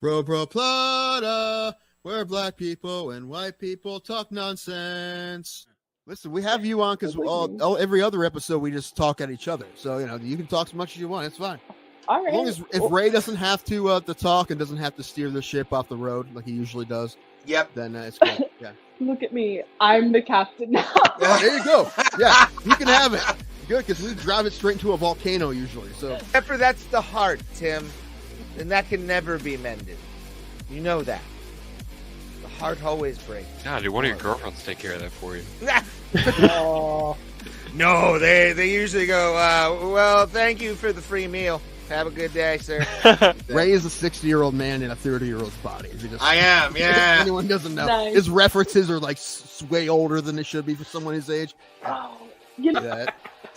Bro, Plata, where black people and white people talk nonsense. Listen, we have you on because every other episode we just talk at each other. So, you can talk as much as you want. It's fine. All right. As long as if Ray doesn't have to talk and doesn't have to steer the ship off the road like he usually does, then it's good. Yeah. Look at me. I'm the captain now. There you go. Yeah, you can have it. Good, because we drive it straight into a volcano usually. So, except for that's the heart, Tim. And that can never be mended. You know that. The heart always breaks. Yeah, dude, one of your girlfriends take care of that for you. Oh. No, they usually go, well, thank you for the free meal. Have a good day, sir. Ray is a 60-year-old man in a 30-year-old's body. I am, yeah. If anyone doesn't know. Nice. His references are like way older than they should be for someone his age. Oh, you know. Yeah.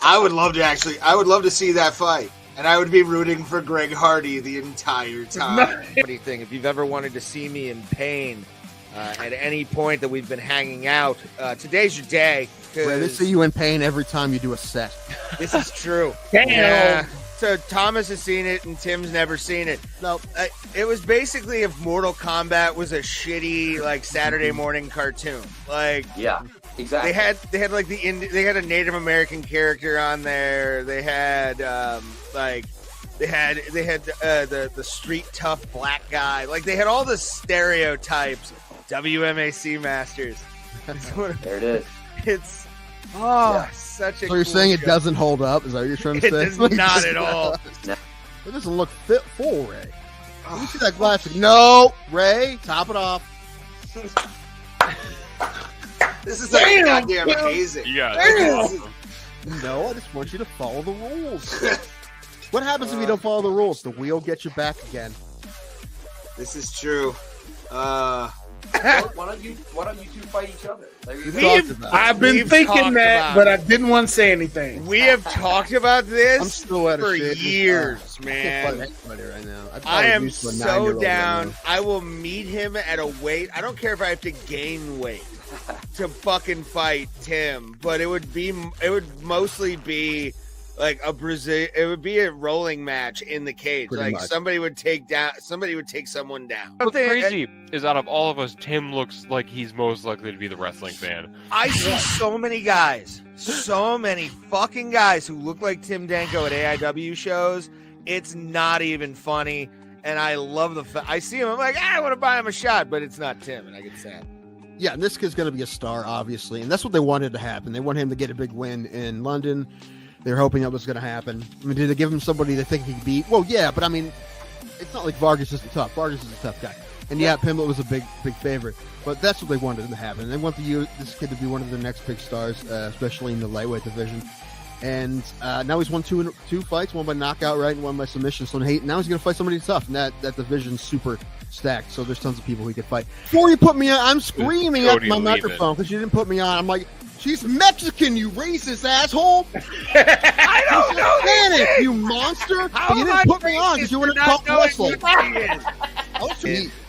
I would love to see that fight. And I would be rooting for Greg Hardy the entire time. Funny thing, if you've ever wanted to see me in pain at any point that we've been hanging out, today's your day. Ray, they see you in pain every time you do a set. This is true. Damn. Yeah. So Thomas has seen it and Tim's never seen it. No, it was basically if Mortal Kombat was a shitty like Saturday morning cartoon. Like yeah, exactly. They had like they had a Native American character on there. They had they had the street tough black guy. Like they had all the stereotypes. WMAC masters. There it is. It's such a. So you're cool saying it show. doesn't hold up? Is that what you're trying to say? It does not at all. It doesn't look fit full, Ray. You see that glass? No, Ray, top it off. This is like goddamn amazing. Yeah, that's awesome. No, I just want you to follow the rules. What happens if you don't follow the rules? The wheel gets you back again. This is true. Why don't you two fight each other? I've been thinking that, but I didn't want to say anything. We have talked about this I'm still at for a years, I man. can't fight anybody right now. I am so down. I will meet him at a weight. I don't care if I have to gain weight to fucking fight Tim, but it would mostly be like it would be a rolling match in the cage. Pretty like much. somebody would take someone down. What's crazy is out of all of us, Tim looks like he's most likely to be the wrestling fan. I see so many fucking guys who look like Tim Danko at AIW shows. It's not even funny, and I love I see him. I'm like, I want to buy him a shot, but it's not Tim, and I get sad. Yeah, and this kid's going to be a star, obviously, and that's what they wanted to happen. They want him to get a big win in London. They're hoping that was going to happen. I mean, did they give him somebody they think he could beat? Well, yeah, but I mean, it's not like Vargas isn't tough. Vargas is a tough guy. And yeah, Pimblett was a big favorite. But that's what they wanted to happen. They want this kid to be one of the next big stars, especially in the lightweight division. And now he's won two fights, one by knockout, right, and one by submission. So now he's going to fight somebody tough. And that division's super stacked. So there's tons of people he could fight. Before you put me on, I'm screaming at my microphone because you didn't put me on. I'm like, she's Mexican, you racist asshole! I don't know Spanish, you monster! But you didn't put me on because you wouldn't talk wrestle.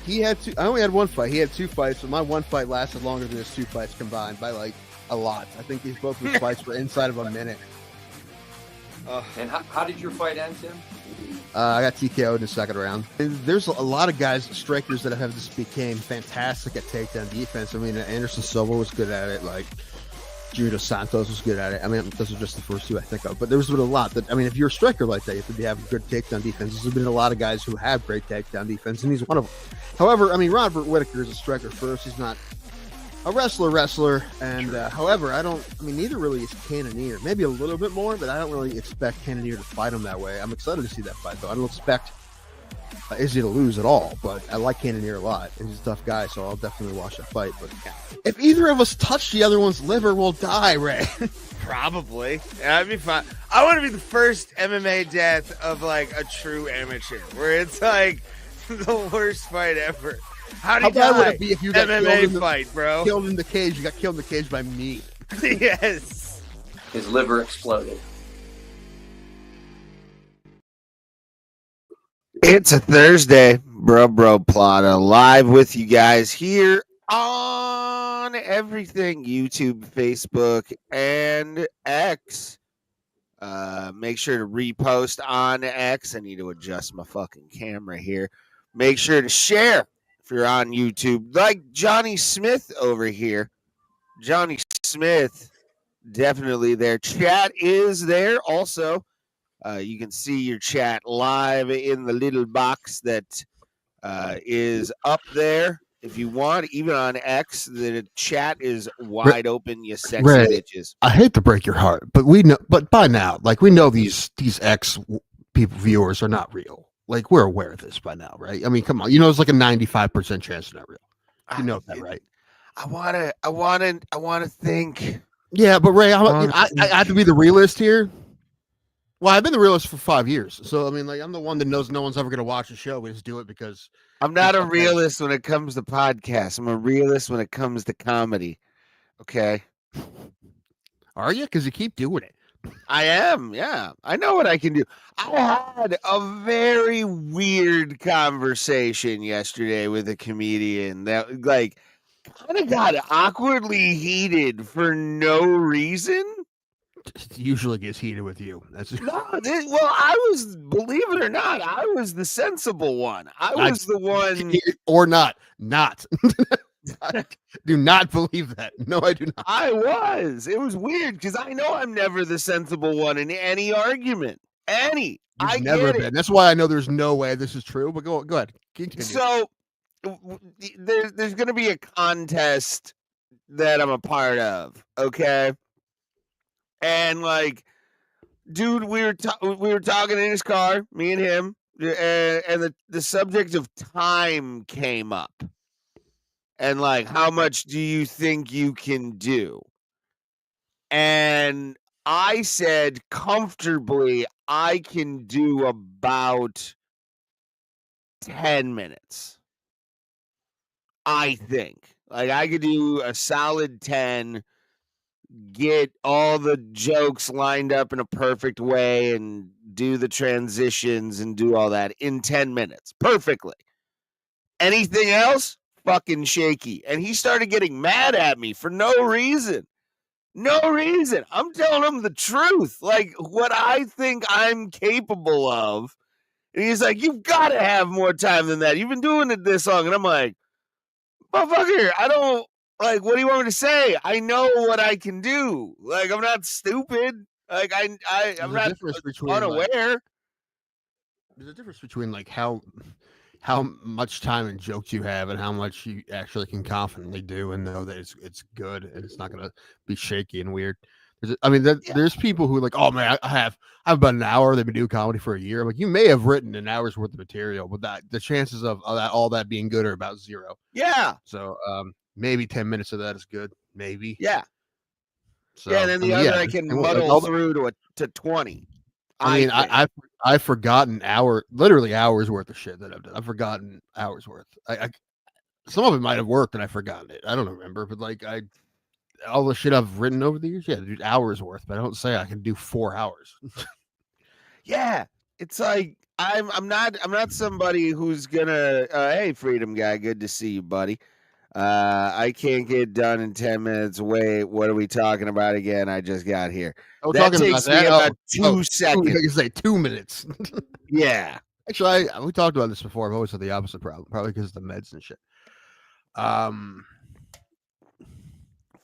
He had two. I only had one fight. He had two fights, but my one fight lasted longer than his two fights combined by like a lot. I think both of his fights were inside of a minute. And how did your fight end, Tim? I got TKO'd in the second round. And there's a lot of guys, strikers that have just became fantastic at takedown defense. I mean, Anderson Silva was good at it. Like Junior Santos was good at it. I mean, those are just the first two I think of. But there's been a lot that, I mean, if you're a striker like that, you have to have good takedown defense. There's been a lot of guys who have great takedown defense, and he's one of them. However, I mean, Robert Whittaker is a striker first. He's not a wrestler. And however, neither really is Cannonier. Maybe a little bit more, but I don't really expect Cannonier to fight him that way. I'm excited to see that fight, though. I don't expect Izzy to lose at all, but I like Cannonier a lot. He's a tough guy, so I'll definitely watch that fight. But if either of us touch the other one's liver, we'll die, Ray. Probably. Yeah, that'd be fun. I want to be the first MMA death of like a true amateur, where it's like the worst fight ever. How bad would it be if you got MMA fight, bro? Killed in the cage. You got killed in the cage by me. Yes. His liver exploded. It's a Thursday, bro, Plata, live with you guys here on everything YouTube, Facebook, and X. Make sure to repost on X. I need to adjust my fucking camera here. Make sure to share if you're on YouTube. Like Johnny Smith over here. Johnny Smith, definitely there. Chat is there also. You can see your chat live in the little box that is up there. If you want, even on X, the chat is wide open, you sexy bitches. I hate to break your heart, but we know. But by now, like we know these X people viewers are not real. Like we're aware of this by now, right? I mean, come on, it's like a 95% chance they're not real. You know that, right? I wanna think. Yeah, but Ray, I have to be the realist here. Well, I've been the realist for 5 years, so I mean, like I'm the one that knows no one's ever going to watch the show. We just do it because I'm not a realist when it comes to podcasts. I'm a realist when it comes to comedy. Okay. Are you? Because you keep doing it. I am. Yeah, I know what I can do. I had a very weird conversation yesterday with a comedian that like kind of got awkwardly heated for no reason. It usually gets heated with you. That's I was, believe it or not, I was the sensible one. I was the one, or not. I do not believe that. No, I do not. I was. It was weird because I know I'm never the sensible one in any argument. You've never been. That's why I know there's no way this is true. But go ahead. Continue. So there's going to be a contest that I'm a part of. Okay. And like, dude, we were talking in his car, me and him, and the subject of time came up, and like, how much do you think you can do? And I said comfortably, I can do about 10 minutes. I think like I could do a solid 10. Get all the jokes lined up in a perfect way and do the transitions and do all that in 10 minutes perfectly. Anything else, fucking shaky. And he started getting mad at me for no reason. I'm telling him the truth, like what I think I'm capable of. And he's like, you've got to have more time than that. You've been doing it this long. And I'm like, motherfucker, I don't. Like, what do you want me to say? I know what I can do. Like, I'm not stupid. Like, I'm not unaware. There's a difference between like how much time and jokes you have and how much you actually can confidently do and know that it's good and it's not going to be shaky and weird. There's people who are like, oh man, I've about an hour. They've been doing comedy for a year. I'm like, you may have written an hour's worth of material, but the chances of all that being good are about zero. Yeah. So, maybe 10 minutes of that is good. Maybe. Yeah. So, and then the other I can muddle through to 20. I've forgotten literally hours worth of shit that I've done. I've forgotten hours worth. Some of it might have worked and I've forgotten it. I don't remember, but like all the shit I've written over the years, dude, hours worth. But I don't say I can do 4 hours. Yeah, it's like I'm not somebody who's gonna. Hey, Freedom Guy, good to see you, buddy. I can't get done in 10 minutes. Wait, what are we talking about again? I just got here. That takes me about 2 seconds. I can say 2 minutes. Yeah. Actually, we talked about this before. I've always had the opposite problem, probably because of the meds and shit.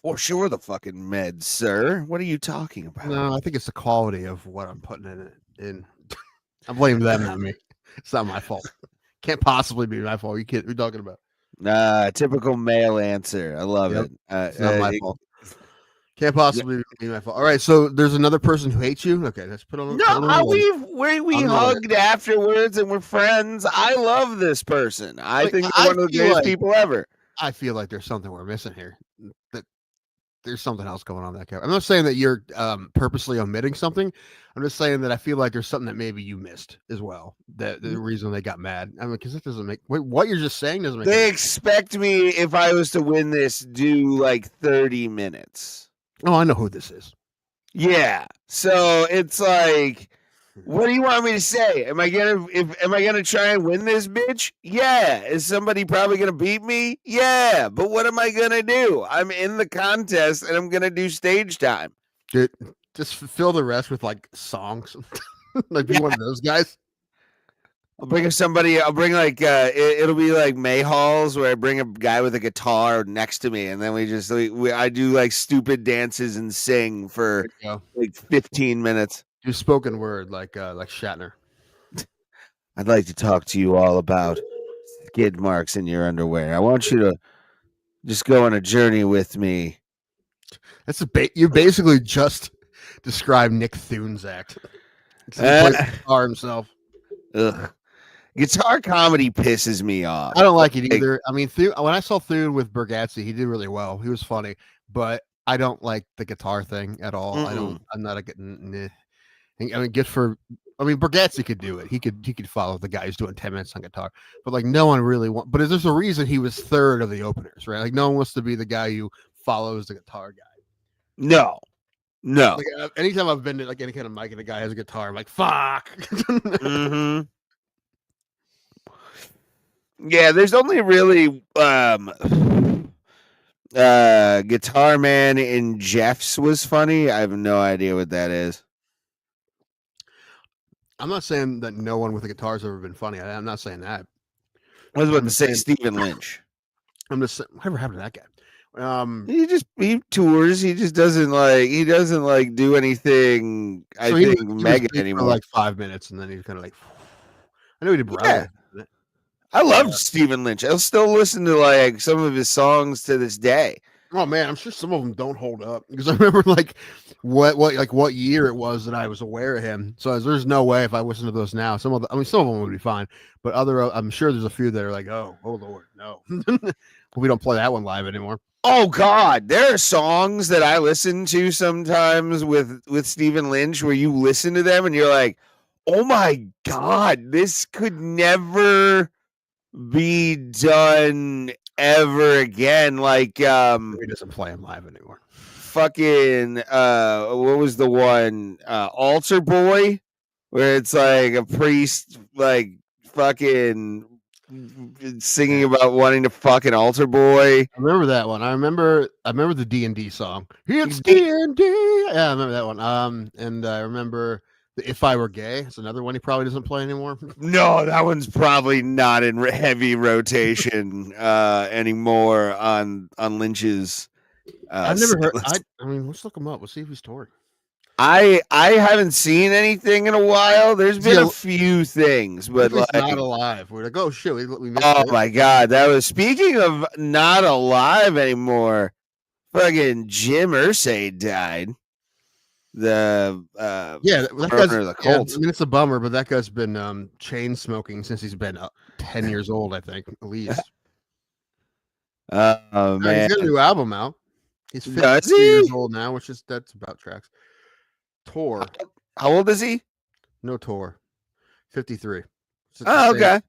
For sure, the fucking meds, sir. What are you talking about? No, I think it's the quality of what I'm putting in. I blame them, not me. It's not my fault. Can't possibly be my fault. What are you talking about? Typical male answer. I love it. It's not my fault. Can't possibly be my fault. All right, so there's another person who hates you. Okay, let's put on. We hugged afterwards and we're friends. I love this person. I think he's one of the greatest people ever. I feel like there's something we're missing here. That there's something else going on that character. I'm not saying that you're purposely omitting something. I'm just saying that I feel like there's something that maybe you missed as well. The reason they got mad. I mean, because it doesn't make what you're just saying doesn't make. They expect me, if I was to win this, do like 30 minutes. Oh, I know who this is. Yeah. So it's like, what do you want me to say? Am I gonna try and win this bitch? Yeah. Is somebody probably gonna beat me? Yeah. But what am I gonna do? I'm in the contest and I'm gonna do stage time. Dude, just fill the rest with like songs. Like be one of those guys. I'll bring somebody. I'll bring like it'll be like May halls where I bring a guy with a guitar next to me, and then I do like stupid dances and sing for like 15 minutes. Do spoken word like Shatner. I'd like to talk to you all about skid marks in your underwear. I want you to just go on a journey with me. That's you basically just described Nick Thune's act. He plays guitar himself. Ugh. Guitar comedy pisses me off. I don't like it either. I mean, when I saw Thune with Bergazzi, he did really well. He was funny, but I don't like the guitar thing at all. I'm not a good. I mean, Bergazzi could do it. He could follow the guy who's doing 10 minutes on guitar, but like no one really wants. But there's a reason he was third of the openers, right? Like no one wants to be the guy who follows the guitar guy. No. Like, anytime I've been to like any kind of mic and a guy has a guitar, I'm like, fuck. Mm-hmm. Yeah, there's only really Guitar Man in Jeff's was funny. I have no idea what that is. I'm not saying that no one with a guitar has ever been funny. I'm not saying that. I was about to say Stephen Lynch. I'm just saying, whatever happened to that guy? He tours. He just doesn't do anything. I think mega anymore. For like 5 minutes, and then he's kind of like. I know he did. Yeah. I loved Stephen Lynch. I'll still listen to like some of his songs to this day. Oh man, I'm sure some of them don't hold up because I remember like what year it was that I was aware of him. So there's no way if I listen to those now, some of them would be fine, but I'm sure there's a few that are like, oh Lord, no, we don't play that one live anymore. Oh God, there are songs that I listen to sometimes with Stephen Lynch where you listen to them and you're like, oh my God, this could never be done ever again. Like he doesn't play him live anymore. Fucking what was the one Altar Boy, where it's like a priest like fucking singing about wanting to fuck an altar boy. I remember that one. I remember the D&D song. It's D&D. Yeah, I remember that one. And I remember If I Were Gay. It's another one he probably doesn't play anymore. No, that one's probably not in heavy rotation anymore on Lynch's. I've never heard. I mean, let's look him up. Let's see if he's touring. I haven't seen anything in a while. There's been a few things, but like not alive. We're like, oh shit, we missed oh it. my God, that was speaking of not alive anymore. Fucking Jim Irsay died. The that guy's of the Colts. Yeah, I mean, it's a bummer, but that guy's been chain smoking since he's been 10 years old, I think, at least. Oh man, he's got a new album out. He's 52 years old now, that's about tracks. Tour. How old is he? No tour. 53. Oh, okay.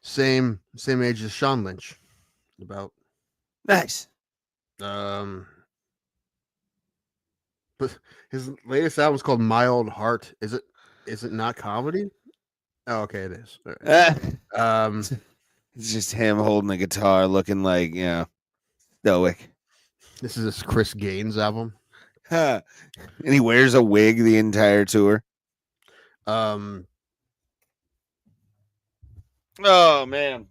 Same age as Sean Lynch. About nice. But his latest album is called My Old Heart. Is it not comedy? Oh, okay, it is. Right. It's just him holding a guitar, looking like stoic. This is his Chris Gaines album. And he wears a wig the entire tour. Oh man.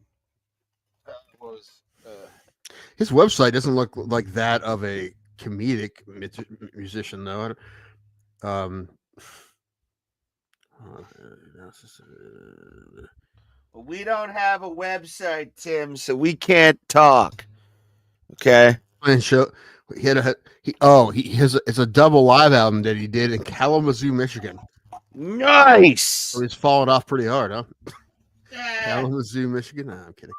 His website doesn't look like that of a comedic musician though. We don't have a website, Tim, so we can't talk. Okay. And show it's a double live album that he did in Kalamazoo, Michigan. Nice. So he's fallen off pretty hard, huh? Kalamazoo, Michigan. Nah, I'm kidding.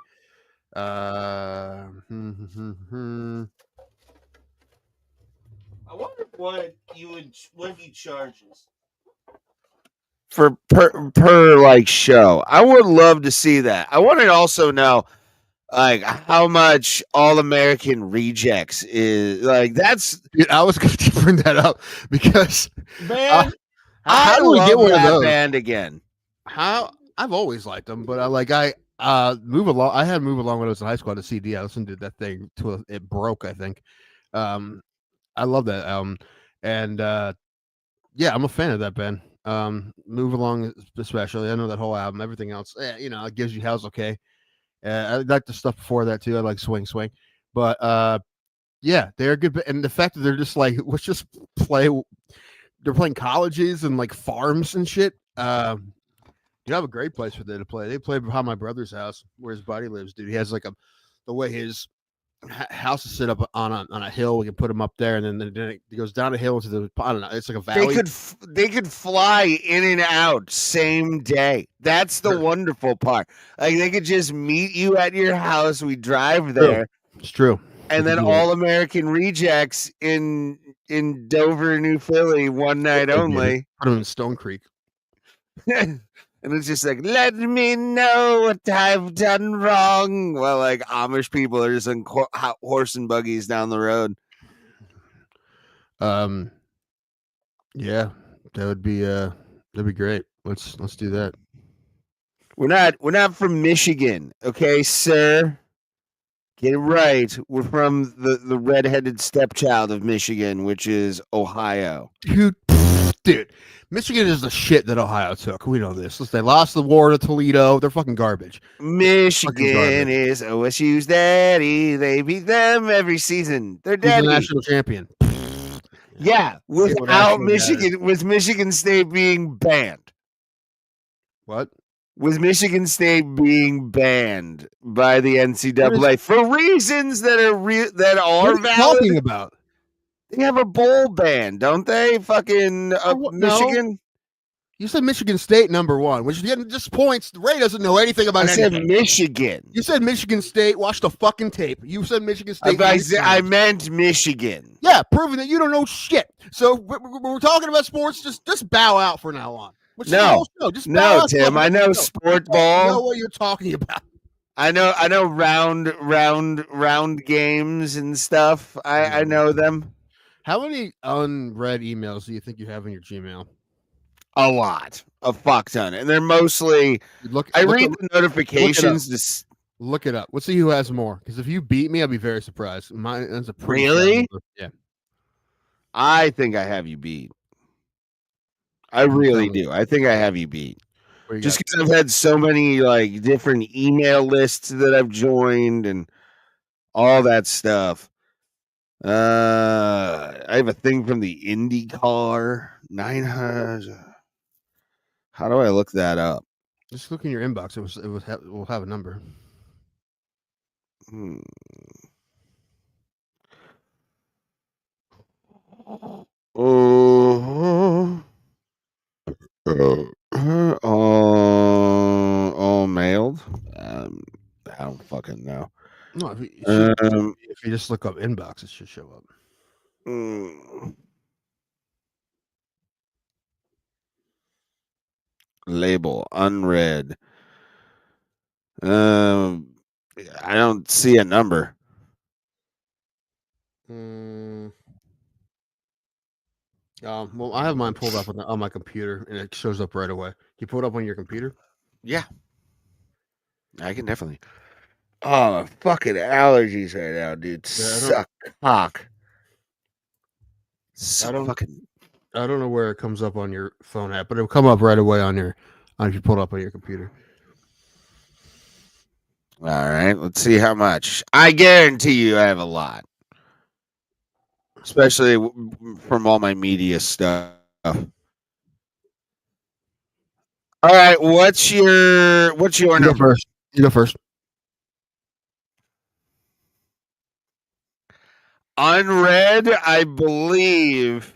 I wonder what he charges for per like show. I would love to see that. I want to also know like how much All American Rejects is like. That's dude, I was going to bring that up because man, how do we get one of those band again? I've always liked them, but I Move Along. I had Move Along when I was in high school on a CD. I listened to that thing till it broke, I think. I love that album, and yeah, I'm a fan of that band. Move Along, especially. I know that whole album. Everything else, it gives you hell's okay. I like the stuff before that too. I like Swing Swing, but yeah, they're good. And the fact that they're just like, let's just play. They're playing colleges and like farms and shit. You have a great place for them to play. They play behind my brother's house where his buddy lives, dude. He has like the way his house is set up on a hill. We can put him up there, and then it goes down a hill to the, I don't know. It's like a valley. They could fly in and out same day. That's the wonderful part. Like they could just meet you at your house. We drive there. It's true. And then All American Rejects in Dover, New Philly, one night only. Put them in Stone Creek. And it's just like, let me know what I've done wrong. Well, like Amish people are just in horse and buggies down the road. Yeah, that'd be great. Let's do that. We're not from Michigan, okay, sir. Get it right. We're from the redheaded stepchild of Michigan, which is Ohio. Dude, Michigan is the shit that Ohio took. We know this. They lost the war to Toledo. They're fucking garbage. Michigan is OSU's daddy. They beat them every season. They're daddy. Who's the national champion? Yeah, without Michigan, with Michigan State being banned. What? With Michigan State being banned by the NCAA for reasons that are valid. What are you talking about? They have a bowl ban, don't they? Fucking Michigan. No. You said Michigan State #1, which just points. Ray doesn't know anything about anything. I said Michigan. You said Michigan State. Watch the fucking tape. You said Michigan State. I meant Michigan. Yeah, proving that you don't know shit. So when we're talking about sports, just bow out from now on. No, Tim. I know sport ball. I know what you're talking about. I know round games and stuff. I know them. How many unread emails do you think you have in your Gmail? A lot, a fuck ton, and they're mostly. I read the notifications. Look it up. Let's see who has more. Because if you beat me, I'll be very surprised. Mine is a pretty really. Yeah. I think I have you beat. I really do. I think I have you beat. Just because I've had so many like different email lists that I've joined and all that stuff. I have a thing from the IndyCar 900. How do I look that up? Just look in your inbox. We'll have a number. All mailed. I don't fucking know. No, if you just look up inbox, it should show up. Label unread. I don't see a number. Well, I have mine pulled up on my computer, and it shows up right away. You pull it up on your computer? Yeah, I can definitely. Oh, fucking allergies right now, dude. Suck cock. I don't know where it comes up on your phone app, but it'll come up right away if you pull it up on your computer. All right, let's see how much. I guarantee you I have a lot. Especially from all my media stuff. All right, what's your number? You go first. Unread, I believe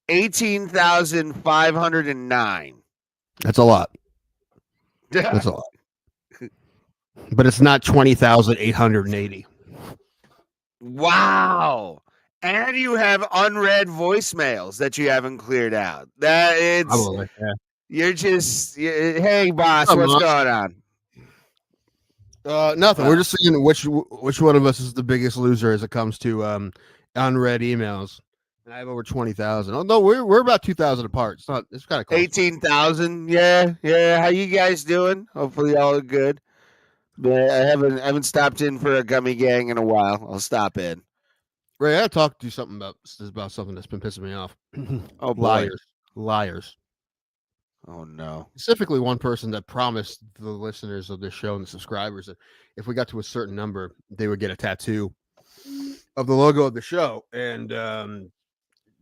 18,509. That's a lot. That's a lot. But it's not 20,880. Wow. And you have unread voicemails that you haven't cleared out. You're just, hey, boss, what's going on? Nothing. We're just seeing which one of us is the biggest loser as it comes to unread emails. And I have over 20,000. Oh no, we're about 2,000 apart. It's kind of close. 18,000. Yeah. How you guys doing? Hopefully all are good. But I haven't stopped in for a gummy gang in a while. I'll stop in. Ray, I gotta talk to you about something that's been pissing me off. Oh, boy. Liars. Liars. Oh no. Specifically, one person that promised the listeners of this show and the subscribers that if we got to a certain number, they would get a tattoo of the logo of the show. And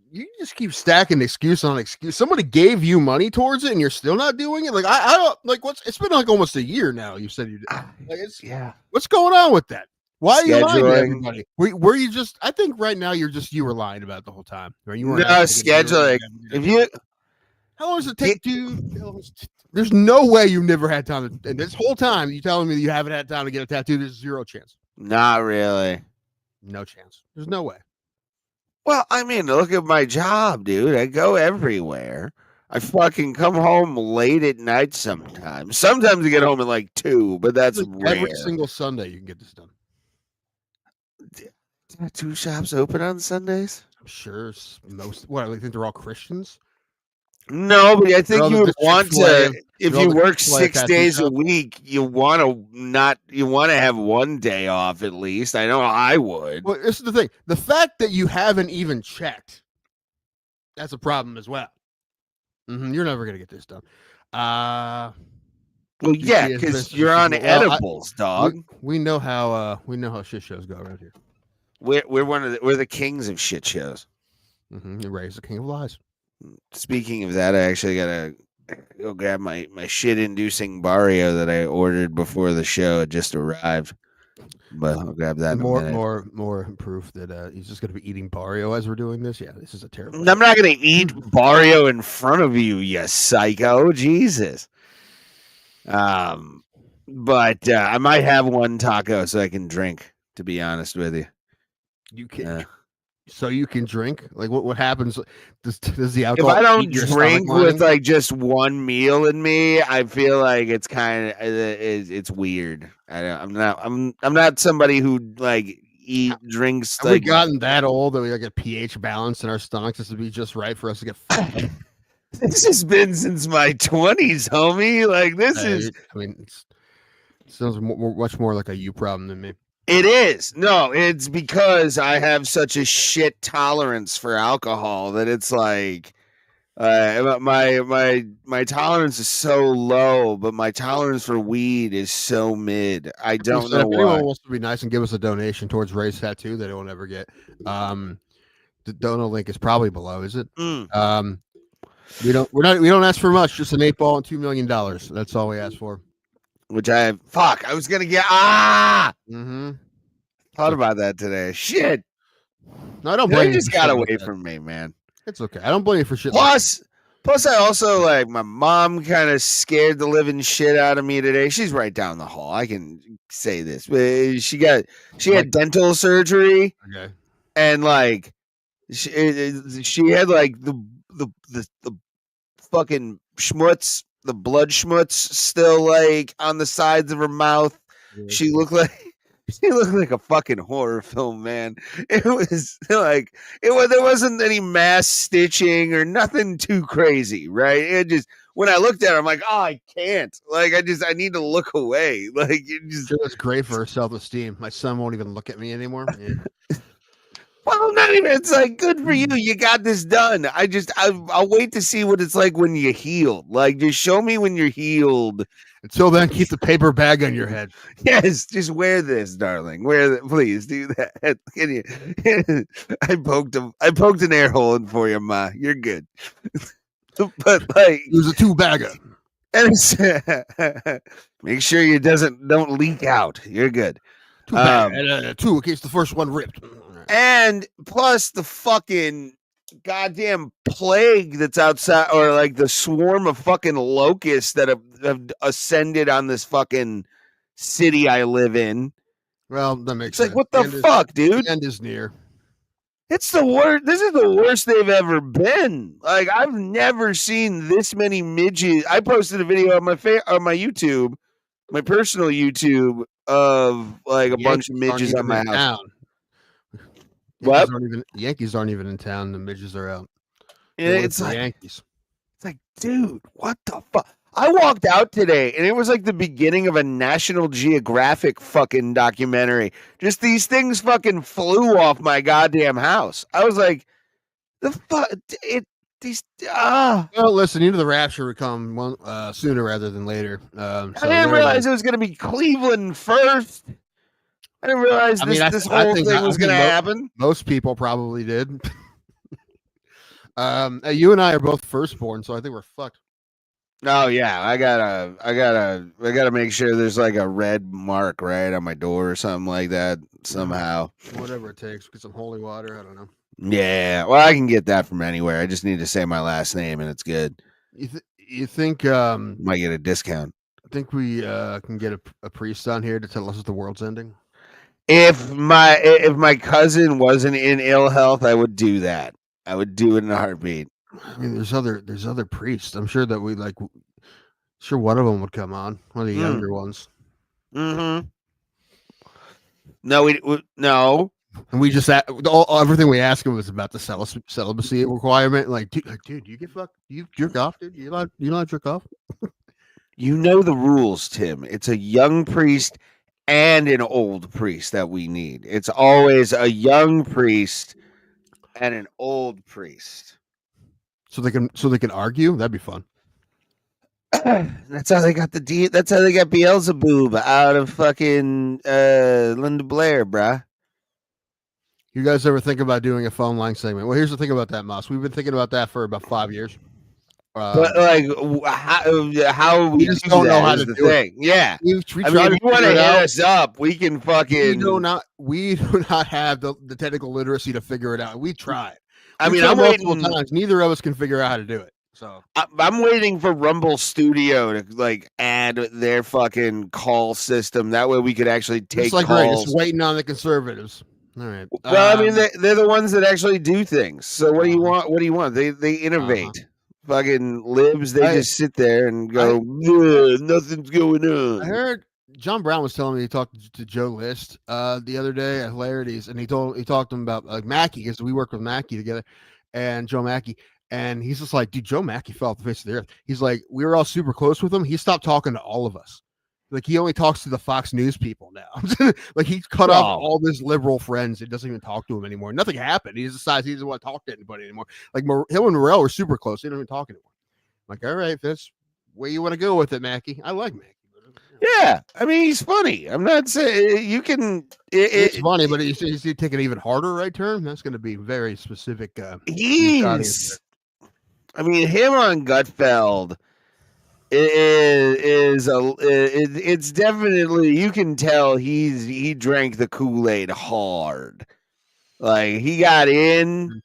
you just keep stacking excuse on excuse. Somebody gave you money towards it, and you're still not doing it. Like I don't like what's. It's been like almost a year now. You said you did. Like Yeah. What's going on with that? Why are you lying to Scheduling. everybody? Were you just? I think right now you were lying about it the whole time. Right? You No, weren't actually gonna do it. scheduling. If you How long does it take, dude? There's no way you've never had time to. And this whole time you telling me that you haven't had time to get a tattoo. There's zero chance. not really. No chance. There's no way. Well, I mean, look at my job, dude. I go everywhere. I fucking come home late at night sometimes. Sometimes I get home at like 2, but that's Like rare. every single Sunday you can get this done. Tattoo shops open on Sundays? I'm sure most. What? I think they're all Christians. No, but I think all you the would want Chick-fil-A to. If all you the work Chick-fil-A 6 tattoo days a shops. week, you want to have one day off at least. I know I would. Well, this is the thing. The fact that you haven't even checked, that's a problem as well. You're never gonna get this done. Well, yeah, is because this- you're on well, edibles, dog. We know how shit shows go around here. We're the kings of shit shows. Ray's the king of lies. Speaking of that, I actually gotta go grab my shit-inducing Barrio that I ordered before the show. It just arrived, but I'll grab that in a minute. More proof that he's just gonna be eating Barrio as we're doing this. Yeah, this is a terrible. I'm not gonna eat Barrio in front of you, you psycho. Jesus. But I might have one taco so I can drink. To be honest with you, You can. So you can drink. Like what happens? Does the if alcohol? I don't eat your drink stomach with lining? like just one meal in me, I feel like it's kind of it's weird. I'm not somebody who like drinks. Have Like, we gotten that old that we like a pH balance in our stomachs? This would be just right for us to get. this has been since my 20s, homie. Like this is. I mean, it sounds much more like a you problem than me. It is. No, it's because I have such a shit tolerance for alcohol that it's like my tolerance is so low, but my tolerance for weed is so mid. I don't know if anyone why. wants to be nice and give us a donation towards Ray's tattoo that it will never get, the donor link is probably below. Is it? We don't ask for much. Just an 8-ball and $2 million. That's all we ask for. Which I was gonna get thought about that today. Shit. No, I don't blame They you. just for got shit away like that. from me, man. It's okay. I don't blame you for shit. Plus I also like my mom kind of scared the living shit out of me today. She's right down the hall. I can say this, but she had dental surgery, okay. and like she had like the fucking schmutz, the blood schmutz still like on the sides of her mouth. She looked like a fucking horror film, man. It was like there wasn't any mass stitching or nothing too crazy, right? It just when I looked at her, I'm like, oh, I can't. Like I need to look away. Like it just. That's great for her self-esteem. My son won't even look at me anymore. Yeah. Well, not even. It's like good for you. You got this done. I'll wait to see what it's like when you're healed. Like just show me when you're healed. Until then, keep the paper bag on your head. Yes, just wear this, darling. Please do that. Can you? I poked an air hole in for you, Ma. You're good. But like, It was a 2-bagger. and make sure you don't leak out. You're good. 2-bagger. 2 in case the first one ripped. And plus the fucking goddamn plague that's outside, or like the swarm of fucking locusts that have ascended on this fucking city I live in. Well, that makes It's sense. like, what the fuck, dude? The end is near. It's the worst. This is the worst they've ever been. Like I've never seen this many midges. I posted a video on my YouTube, my personal YouTube, of like a bunch of midges on my house. Town. What? Yankees aren't even in town. The midges are out. Yeah, it's like Yankees. It's like, dude, what the fuck? I walked out today and it was like the beginning of a National Geographic fucking documentary. Just these things fucking flew off my goddamn house. I was like, the fuck? these. Well, listen, the rapture would come sooner rather than later. I didn't realize it was going to be Cleveland first. I didn't realize this whole thing was going to happen. Most people probably did. You and I are both firstborn, so I think we're fucked. Oh yeah, I gotta make sure there's like a red mark right on my door or something like that somehow. Whatever it takes, get some holy water. I don't know. Yeah, well, I can get that from anywhere. I just need to say my last name and it's good. You think might get a discount? I think we can get a priest on here to tell us the world's ending. If my cousin wasn't in ill health, I would do that. I would do it in a heartbeat. I mean, there's other priests. I'm sure that sure one of them would come on, one of the younger ones. Mm-hmm. No, no. And we just everything we ask him was about the celibacy requirement. Like, dude, you get fucked? You jerk off, dude? You not jerk off? You know the rules, Tim. It's a young priest and an old priest that we need. It's always a young priest and an old priest. So they can argue. That'd be fun. That's how they got That's how they got Beelzebub out of fucking Linda Blair, bruh. You guys ever think about doing a phone line segment? Well, here's the thing about that, Moss. We've been thinking about that for about 5 years. But like, how we just don't know how to do it. Yeah, we if you want to hit us up, we can fucking. We do not have the technical literacy to figure it out. We tried. I'm waiting. Times. Neither of us can figure out how to do it. So I'm waiting for Rumble Studio to like add their fucking call system. That way we could actually take calls. Right, just waiting on the conservatives. All right. Well, I mean, they're the ones that actually do things. So what do you want? What do you want? They innovate. Fucking libs, they just sit there and go, nothing's going on. I heard John Brown was telling me he talked to Joe List the other day at Hilarities, and he talked to him about like Mackey, because we worked with Mackey together, and Joe Mackey, and he's just like, dude, Joe Mackey fell off the face of the earth. He's like, we were all super close with him. He stopped talking to all of us. Like, he only talks to the Fox News people now. Like, he's cut off all his liberal friends. It doesn't even talk to him anymore. Nothing happened. He just decides he doesn't want to talk to anybody anymore. Like, him and Morrell were super close. They don't even talk anymore. I'm like, all right, if that's where you want to go with it, Mackey. I like Mackey. Yeah, I mean, he's funny. I'm not saying you can. It's funny, but he's take an even harder right turn. That's going to be very specific. He's. I mean, him on Gutfeld. It's definitely, you can tell he drank the Kool-Aid hard. Like, he got in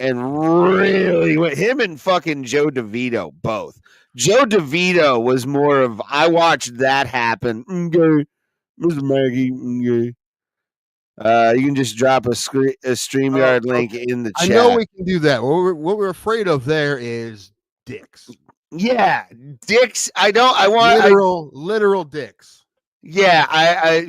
and really went, him and fucking Joe DeVito both. Joe DeVito was more of, I watched that happen. Okay, Mr. Maggie. Okay. You can just drop a StreamYard link in the chat. I know we can do that. What we're afraid of there is dicks. Yeah, dicks. I want literal dicks. Yeah,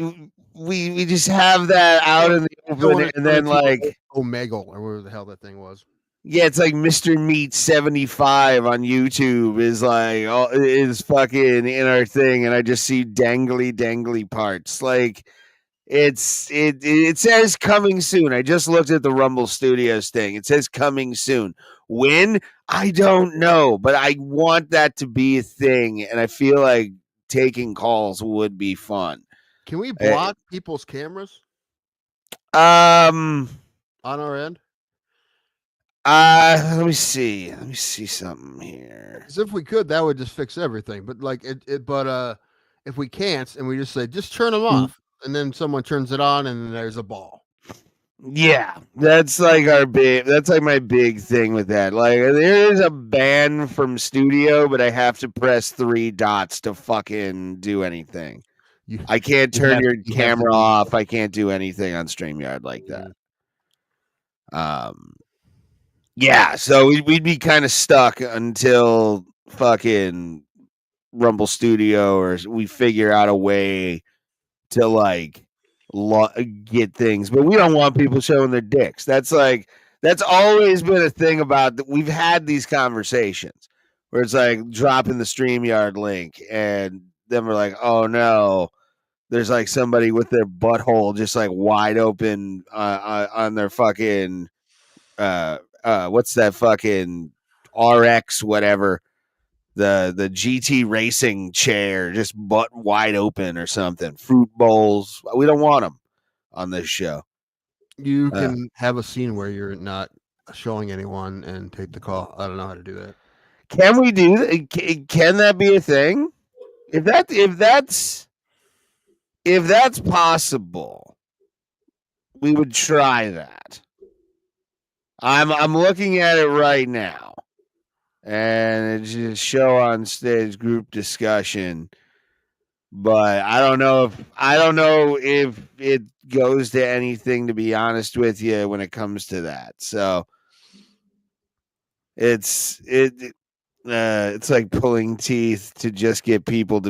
we just have that out in the open, and then like Omegle or whatever the hell that thing was. Yeah, it's like Mr. Meat 75 on YouTube is like is fucking in our thing, and I just see dangly parts. Like it says coming soon. I just looked at the Rumble Studios thing. It says coming soon. When? I don't know, but I want that to be a thing, and I feel like taking calls would be fun. Can we block people's cameras? On our end? Let me see something here. Because if we could, that would just fix everything. But like if we can't, and we just say just turn them off, and then someone turns it on, and then there's a ball. Yeah, that's like my big thing with that. Like, there is a ban from studio, but I have to press 3 dots to fucking do anything. I can't turn your camera off. I can't do anything on StreamYard like that. Yeah, so we'd be kind of stuck until fucking Rumble Studio, or we figure out a way to like get things, but we don't want people showing their dicks. That's always been a thing about that. We've had these conversations where it's like dropping the StreamYard link, and then we're like, oh no, there's like somebody with their butthole just like wide open on their fucking what's that fucking RX whatever, the GT racing chair just butt wide open or something. Fruit bowls. We don't want them on this show. You can have a scene where you're not showing anyone and take the call. I don't know how to do that. Can we do that? Can that be a thing? If that's possible, we would try that. I'm looking at it right now, and it's just show on stage group discussion. But I don't know if it goes to anything, to be honest with you, when it comes to that. So it's like pulling teeth to just get people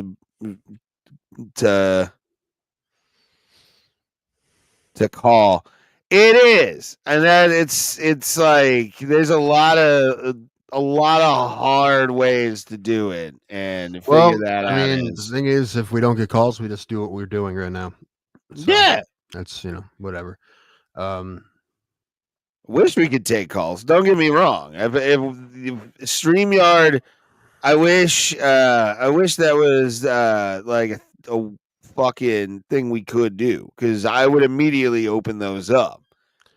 to call. It is, and then it's like there's a lot of hard ways to do it, and to figure that out. I mean, the thing is, if we don't get calls, we just do what we're doing right now. So yeah, that's whatever. Wish we could take calls. Don't get me wrong. If StreamYard, I wish that was like a fucking thing we could do, because I would immediately open those up.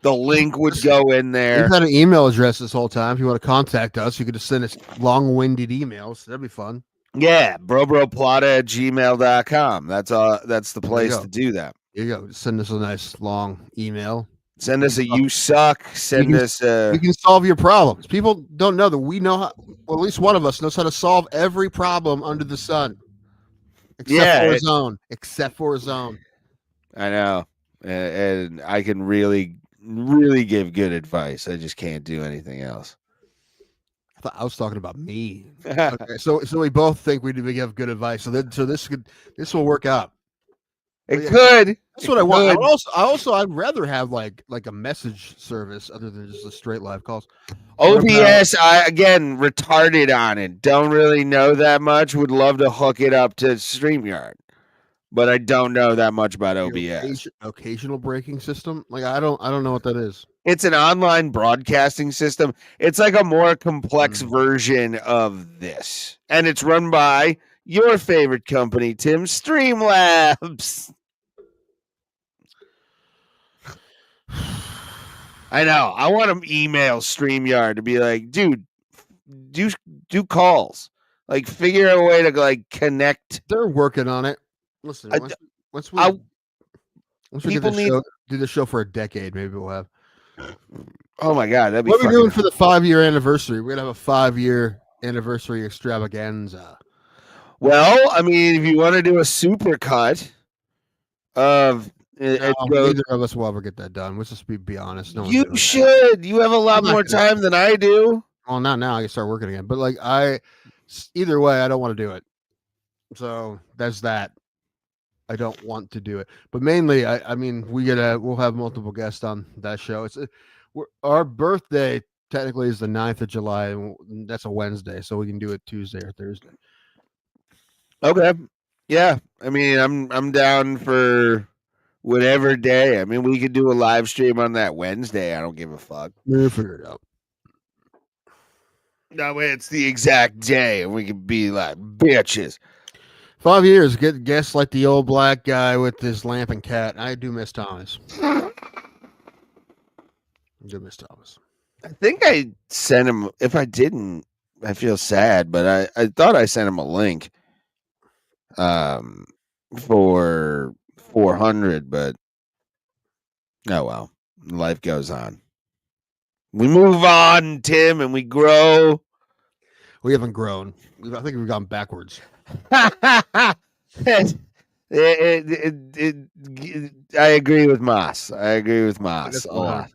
The link would go in there. We've had an email address this whole time. If you want to contact us, you could just send us long-winded emails. That'd be fun. Yeah, brobroplata@gmail.com. That's the place to do that. There you go. Just send us a nice long email. Send us a you suck. Send us we can solve your problems. People don't know that we know how, well, at least one of us knows how to solve every problem under the sun. Except for his own. I know. And I can really give good advice. I just can't do anything else. I thought I was talking about me. Okay, so we both think we give good advice. So this will work out. It could. That's what I want. I'd rather have like a message service other than just the straight live calls. OBS, I again retarded on it. Don't really know that much. Would love to hook it up to StreamYard, but I don't know that much about OBS. Occasional braking system. Like I don't know what that is. It's an online broadcasting system. It's like a more complex version of this, and it's run by your favorite company, Tim, Streamlabs. I know. I want to email StreamYard to be like, dude, do calls. Like, figure out a way to like connect. They're working on it. Listen, once we do the show for a decade, maybe we'll have. Oh my god, that'd be. What are we doing for the 5-year anniversary? We're gonna have a 5-year anniversary extravaganza. Well, I mean, if you want to do a super cut of. Neither of us will ever get that done. Let's just be honest. No, you should. You have a lot more time than I do. Well, not now. I can start working again. But like either way, I don't want to do it. So there's that. I don't want to do it. But mainly, I mean, we'll have multiple guests on that show. Our birthday technically is the 9th of July, and that's a Wednesday, so we can do it Tuesday or Thursday. Okay. Yeah. I mean, I'm down for whatever day. I mean, we could do a live stream on that Wednesday. I don't give a fuck. We'll figure it out. No, it's the exact day, and we could be like bitches. 5 years, get guests like the old black guy with his lamp and cat. I do miss Thomas. I do miss Thomas. I think I sent him. If I didn't, I feel sad, but I thought I sent him a link for 400, but oh well, life goes on. We move on, Tim, and we grow. We haven't grown. I think we've gone backwards. I agree with Moss. A lot.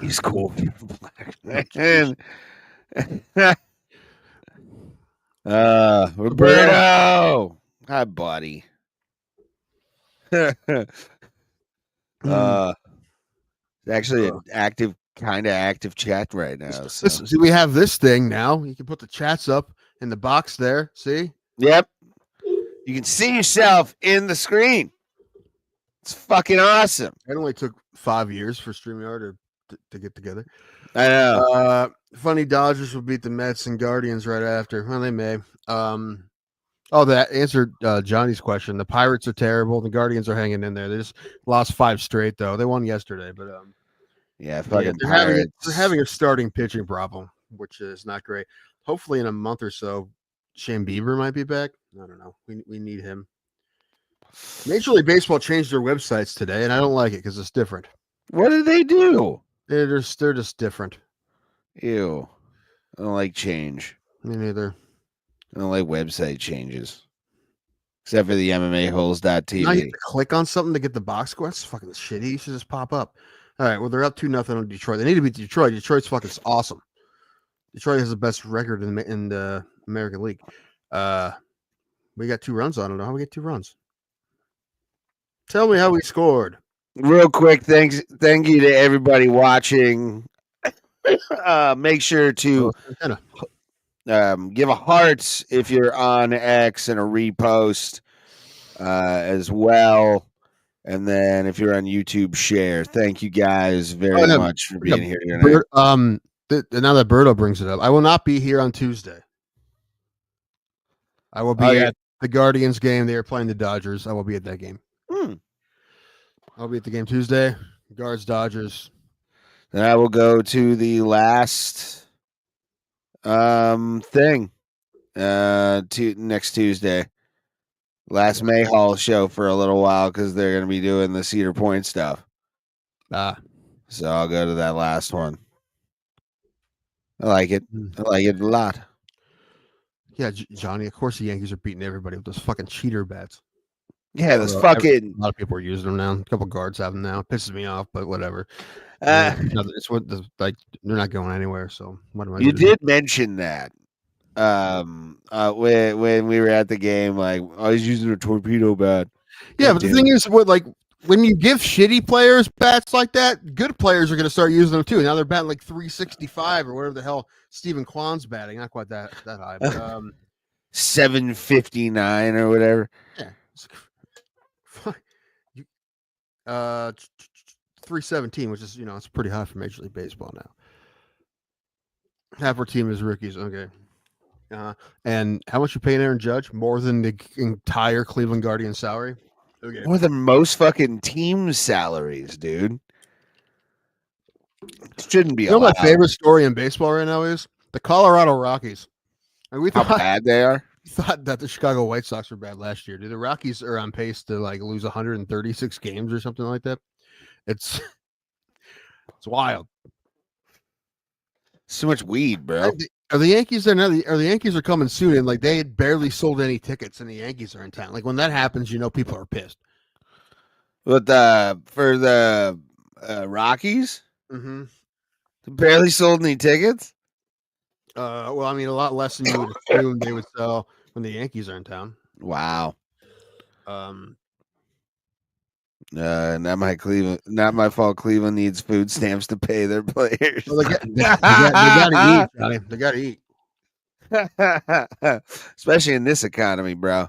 He's cool. Roberto. Hi, buddy. Actually an active chat right now. So. See, we have this thing now. You can put the chats up in the box there. See? Yep. You can see yourself in the screen. It's fucking awesome. It only took 5 years for StreamYard to get together. I know. Funny Dodgers will beat the Mets and Guardians right after. Well, they may. That answered Johnny's question. The Pirates are terrible. The Guardians are hanging in there. They just lost 5 straight, though. They won yesterday, but fucking Pirates. They're having a starting pitching problem, which is not great. Hopefully, in a month or so, Shane Bieber might be back. I don't know. We need him. Major League Baseball changed their websites today, and I don't like it because it's different. What did they do? They're just different. Ew. I don't like change. Me neither. I don't like website changes. Except for the MMAholes.tv. Now you have to click on something to get the box score. That's fucking shitty. You should just pop up. All right, well, they're up 2-0 on Detroit. They need to beat Detroit. Detroit's fucking awesome. Detroit has the best record in the American League. We got 2 runs on it. How do we get 2 runs? Tell me how we scored. Real quick, thank you to everybody watching. Make sure to give a heart if you're on X and a repost as well. And then if you're on YouTube, share. Thank you guys very much for being here tonight. Now that Berto brings it up, I will not be here on Tuesday. I will be at the Guardians game. They are playing the Dodgers. I will be at that game. I'll be at the game Tuesday. Guards, Dodgers. Then I will go to the last thing next Tuesday. Last May Hall show for a little while because they're going to be doing the Cedar Point stuff. So I'll go to that last one. I like it. I like it a lot. Yeah, Johnny, of course the Yankees are beating everybody with those fucking cheater bats. Yeah, those fucking... A lot of people are using them now. A couple guards have them now. It pisses me off, but whatever. It's what they're not going anywhere. So what am I? You did mention that when we were at the game, like I was using a torpedo bat. Yeah, but the thing is, when you give shitty players bats like that, good players are going to start using them too. Now they're batting like 365 or whatever the hell Stephen Kwan's batting. Not quite that high, but 759 or whatever. Yeah. 317, which is it's pretty high for Major League Baseball now. Half our team is rookies. Okay. And how much you paying Aaron Judge? More than the entire Cleveland Guardians salary? Okay. More than most fucking team salaries, dude. It shouldn't be. My favorite story in baseball right now is the Colorado Rockies. And we thought how bad they are. Thought that the Chicago White Sox were bad last year. The Rockies are on pace to lose 136 games or something like that. It's wild. So much weed, bro. Are the Yankees there now? The Yankees are coming soon, and they had barely sold any tickets, and the Yankees are in town. When that happens, people are pissed. But for the Rockies, barely sold any tickets. Well, I mean, a lot less than you would assume they would sell when the Yankees are in town. Wow. Not my fault. Cleveland needs food stamps to pay their players. Well, they gotta eat, Johnny. They gotta eat. Especially in this economy, bro.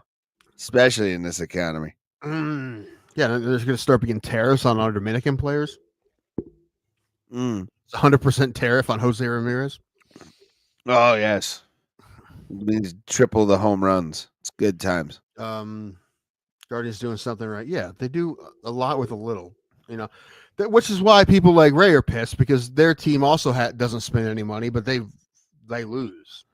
Especially in this economy. Yeah, there's gonna start being tariffs on our Dominican players. It's 100% tariff on Jose Ramirez. Oh yes, it means triple the home runs. It's good times. Guardians doing something right. Yeah, they do a lot with a little. Which is why people like Ray are pissed because their team also doesn't spend any money, but they lose.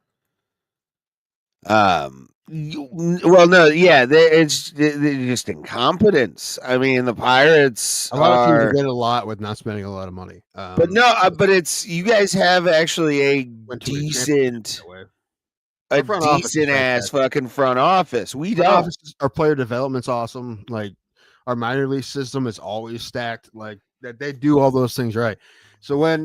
Well, no, yeah, it's just incompetence. I mean, the Pirates. A lot of teams get a lot with not spending a lot of money. But no, but it's you guys have actually a decent ass fucking front office. We don't. Our player development's awesome. Our minor league system is always stacked. That they do all those things right. So I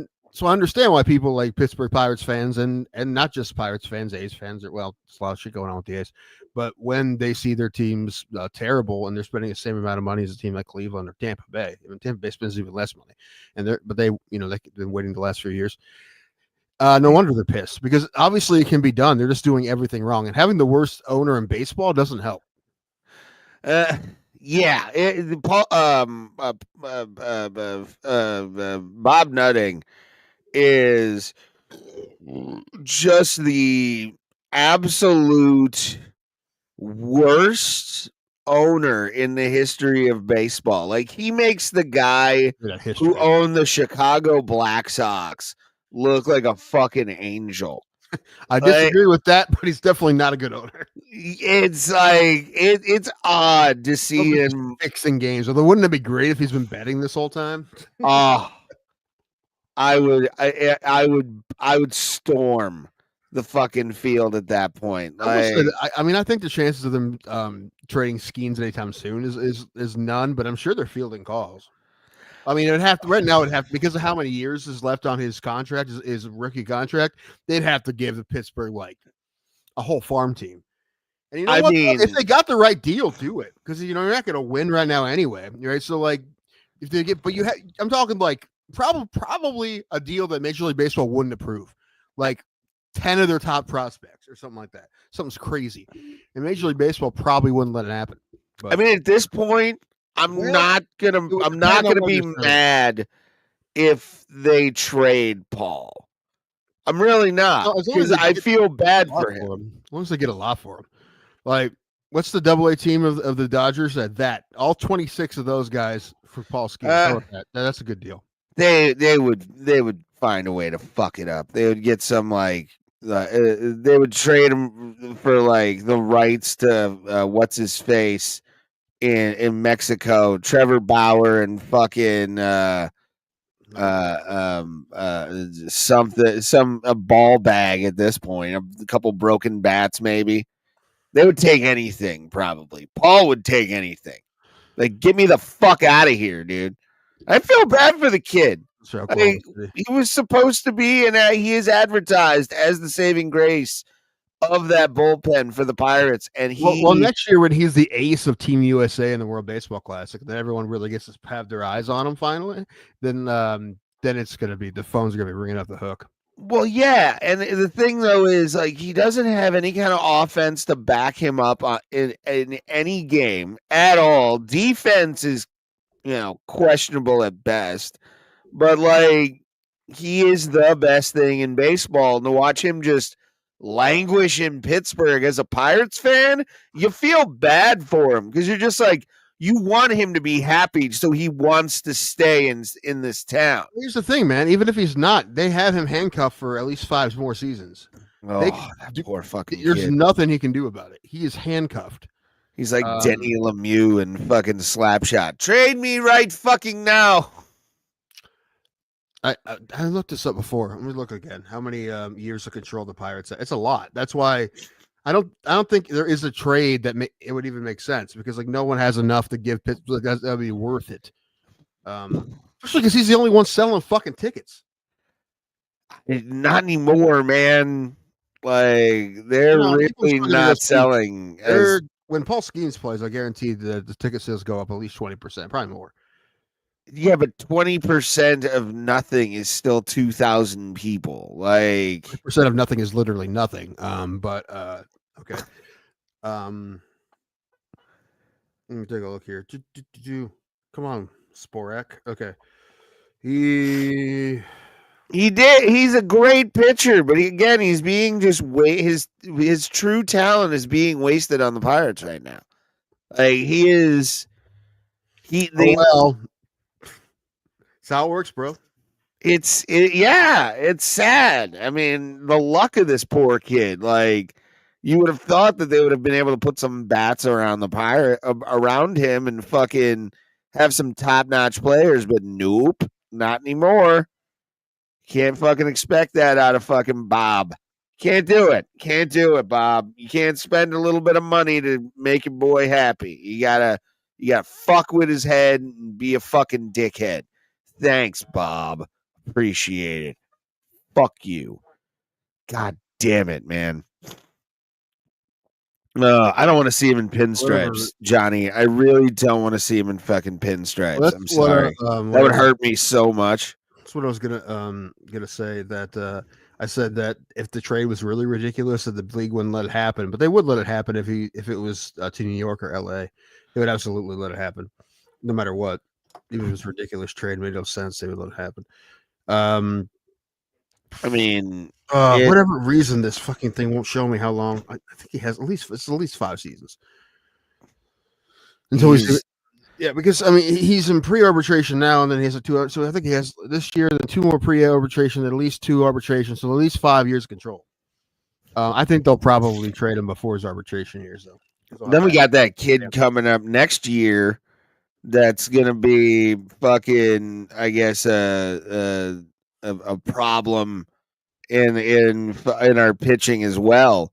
understand why people like Pittsburgh Pirates fans and not just Pirates fans, A's fans. There's a lot of shit going on with the A's. But when they see their teams terrible and they're spending the same amount of money as a team like Cleveland or Tampa Bay, Tampa Bay spends even less money, they've been waiting the last few years. No wonder they're pissed because obviously it can be done. They're just doing everything wrong, and having the worst owner in baseball doesn't help. Yeah, Bob Nutting is just the absolute worst owner in the history of baseball. Like, he makes the guy who owned the Chicago Black Sox look like a fucking angel. I disagree with that, but he's definitely not a good owner. It's like it's odd to see him fixing games. Although, wouldn't it be great if he's been betting this whole time? I would storm the fucking field at that point. I mean, I think the chances of them trading Skeens anytime soon is none, but I'm sure they're fielding calls. I mean, it'd have to right now. It'd have because of how many years is left on his contract, his rookie contract. They'd have to give the Pittsburgh like a whole farm team. And you know what? If they got the right deal, do it because you're not going to win right now anyway, right? So like, if they get, but I'm talking like probably a deal that Major League Baseball wouldn't approve, like 10 of their top prospects or something like that. Something's crazy, and Major League Baseball probably wouldn't let it happen. But, I mean, at this point, I'm not gonna be mad if they trade Paul. I'm really not because I feel bad for him. As long as they get a lot for him. Like, what's the AA team of the Dodgers? That all 26 of those guys for Paul Skeens. That's a good deal. They would find a way to fuck it up. They would get some like they would trade him for like the rights to what's his face in Mexico, Trevor Bauer and fucking a ball bag at this point, a couple broken bats maybe. They would take anything probably. Paul would take anything. Like, get me the fuck out of here, dude. I feel bad for the kid. I mean, he was supposed to be, and he is advertised as the saving grace of that bullpen for the Pirates. And well, next year when he's the ace of Team USA in the World Baseball Classic, then everyone really gets to have their eyes on him finally. Then it's gonna be the phones are gonna be ringing up the hook. Well, yeah, and the thing though is like he doesn't have any kind of offense to back him up in any game at all. Defense is questionable at best, but like he is the best thing in baseball. And to watch him just languish in Pittsburgh as a Pirates fan, you feel bad for him because you're just like, you want him to be happy, so he wants to stay in this town. Here's the thing, man. Even if he's not, they have him handcuffed for at least 5 more seasons. Oh, that poor fucking There's kid. nothing he can do about it. He is handcuffed. He's like Denny Lemieux and fucking Slapshot. Trade me right fucking now. I looked this up before. Let me look again. How many years to control the Pirates? It's a lot. That's why I don't think there is a trade that it would even make sense because like no one has enough to give Pittsburgh. That'd be worth it. Especially because he's the only one selling fucking tickets. Not anymore, man. Like they're really not selling. When Paul Skeens plays, I guarantee the ticket sales go up at least 20%, probably more. Yeah, but 20% of nothing is still 2,000 people. Like 20% of nothing is literally nothing. But okay. Let me take a look here. Come on, Sporek. Okay. He did. He's a great pitcher, but he's being just his true talent is being wasted on the Pirates right now. Like he is. That's how it works, bro. It's sad. I mean, the luck of this poor kid. Like, you would have thought that they would have been able to put some bats around around him and fucking have some top-notch players, but nope, not anymore. Can't fucking expect that out of fucking Bob. Can't do it, Bob. You can't spend a little bit of money to make your boy happy. You gotta fuck with his head and be a fucking dickhead. Thanks, Bob. Appreciate it. Fuck you. God damn it, man. No, I don't want to see him in pinstripes, Johnny. I really don't want to see him in fucking pinstripes. I'm sorry. That would hurt me so much. That's what I was gonna say. That I said that if the trade was really ridiculous, that the league wouldn't let it happen, but they would let it happen if it was to New York or L.A. They would absolutely let it happen, no matter what. Even if it was a ridiculous trade, made no sense. They would let it happen. I mean, Whatever reason, this fucking thing won't show me how long. I think he has at least 5 seasons until he's yeah, because I mean he's in pre-arbitration now, and then he has a 2. So I think he has this year, then 2 more pre-arbitration, at least 2 arbitrations, so at least 5 years of control. I think they'll probably trade him before his arbitration years, though. Then we got that kid coming up next year. That's gonna be fucking, I guess, a problem in our pitching as well.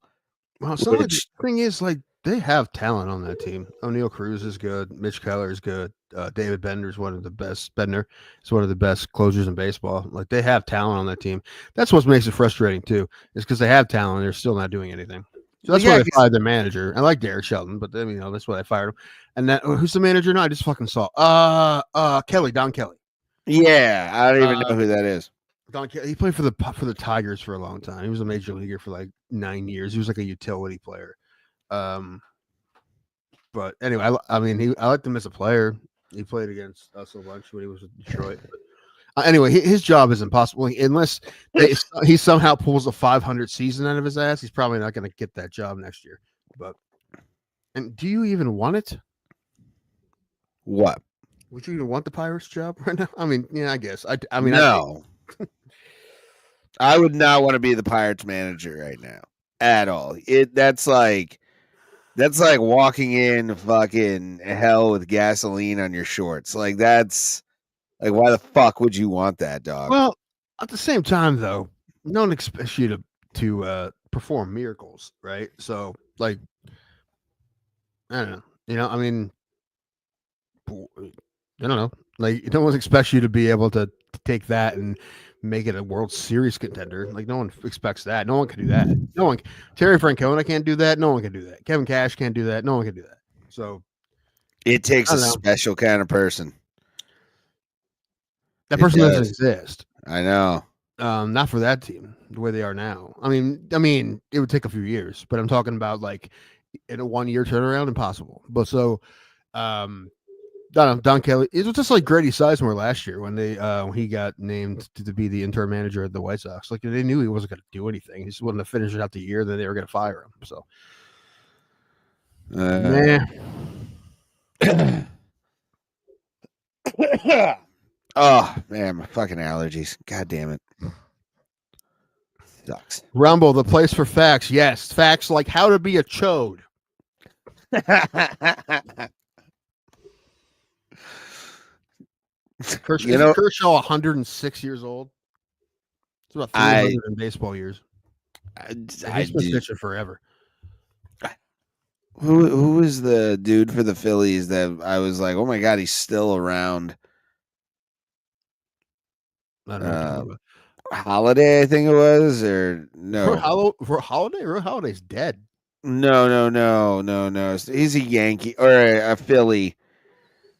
Well, so the thing is, like, they have talent on that team. O'Neal Cruz is good. Mitch Keller is good. David Bender is one of the best. Bender is one of the best closers in baseball. Like, they have talent on that team. That's what makes it frustrating too. Is because they have talent and they're still not doing anything. So that's why they fired their manager. I like Derek Shelton, but then, that's why I fired him. And that who's the manager now? I just fucking saw. Don Kelly. Yeah, I don't even know who that is. Don Kelly. He played for the Tigers for a long time. He was a major leaguer for like 9 years. He was like a utility player. But anyway, I liked him as a player. He played against us a bunch when he was with Detroit. But, anyway, his job is impossible unless he somehow pulls a 500 season out of his ass. He's probably not going to get that job next year. And do you even want it? What? Would you even want the Pirates job right now? I mean, yeah, I guess. I mean, no. I would not want to be the Pirates manager right now at all. That's like walking in fucking hell with gasoline on your shorts. Like, that's like, why the fuck would you want that, dog? Well, at the same time, though, no one expects you to perform miracles, right? So, like, I don't know. I mean, I don't know. Like, no one expects you to be able to take that and make it a World Series contender. Like, no one expects that. No one can do that. No one. Terry Francona can't do that. No one can do that. Kevin Cash can't do that. No one can do that. So it takes a special kind of person. That person doesn't exist. I know. Not for that team the way they are now. I mean, it would take a few years, but I'm talking about like in a 1-year turnaround, impossible. But so, Don Kelly. It was just like Grady Sizemore last year when he got named to be the interim manager at the White Sox. Like, they knew he wasn't going to do anything. He just wanted to finish it out the year. Then they were going to fire him. So, oh man, my fucking allergies. God damn it. Sucks. Rumble, the place for facts. Yes, facts like how to be a chode. Kershaw 106 years old. It's about 300 in baseball years. He's been pitching forever. Who was the dude for the Phillies that I was like, oh my god, he's still around? I don't know. Holiday, I think it was, or no? Holiday? Holiday's dead. No. He's a Yankee or a Philly.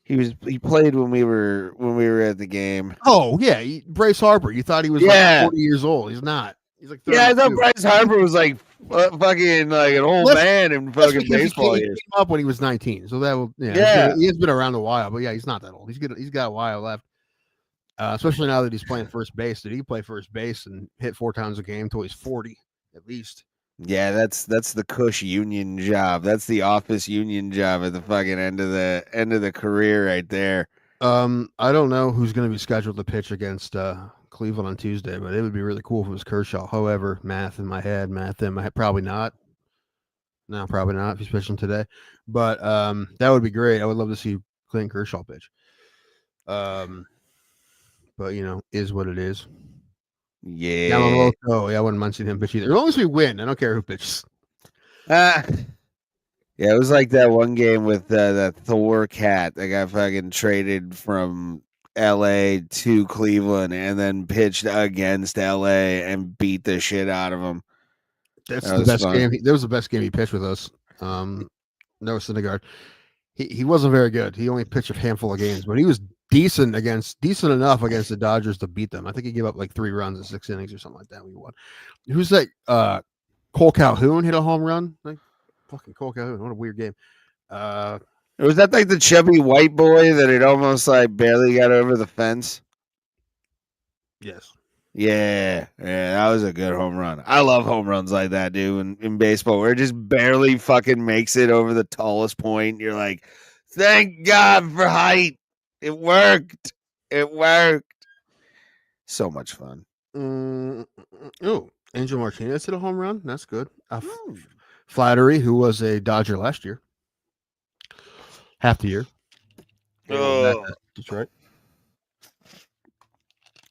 He played when we were at the game. Oh yeah, Bryce Harper. You thought he was like 40 years old. He's not. He's like 32. Yeah, I thought Bryce Harper was like fucking like an old man in fucking baseball years. He came up when he was 19, so that will he has been around a while, but yeah, he's not that old. He's good. He's got a while left. Especially now that he's playing first base. Did he play first base and hit 4 times a game until he's 40 at least? Yeah, that's the cush union job. That's the office union job at the fucking end of the career right there. I don't know who's going to be scheduled to pitch against Cleveland on Tuesday, but it would be really cool if it was Kershaw. However, math in my head, probably not. No, probably not if he's pitching today. But that would be great. I would love to see Clayton Kershaw pitch. But is what it is. Yeah. I wouldn't mind seeing him pitch either. As long as we win, I don't care who pitches. Yeah, it was like that one game with that Thor cat that got fucking traded from LA to Cleveland and then pitched against LA and beat the shit out of him. That's the best game. That was the best game he pitched with us. Noah Syndergaard. He wasn't very good. He only pitched a handful of games, but he was decent enough against the Dodgers to beat them. I think he gave up like 3 runs in 6 innings or something like that. We won. Who's that? Cole Calhoun hit a home run. Like fucking Cole Calhoun. What a weird game. Was that like the chubby white boy that it almost like barely got over the fence? Yes. Yeah, that was a good home run. I love home runs like that, dude. In baseball, where it just barely fucking makes it over the tallest point. You're like, thank God for height. It worked. It worked. So much fun. Angel Martinez hit a home run. That's good. Flattery, who was a Dodger last year, half the year. That's right.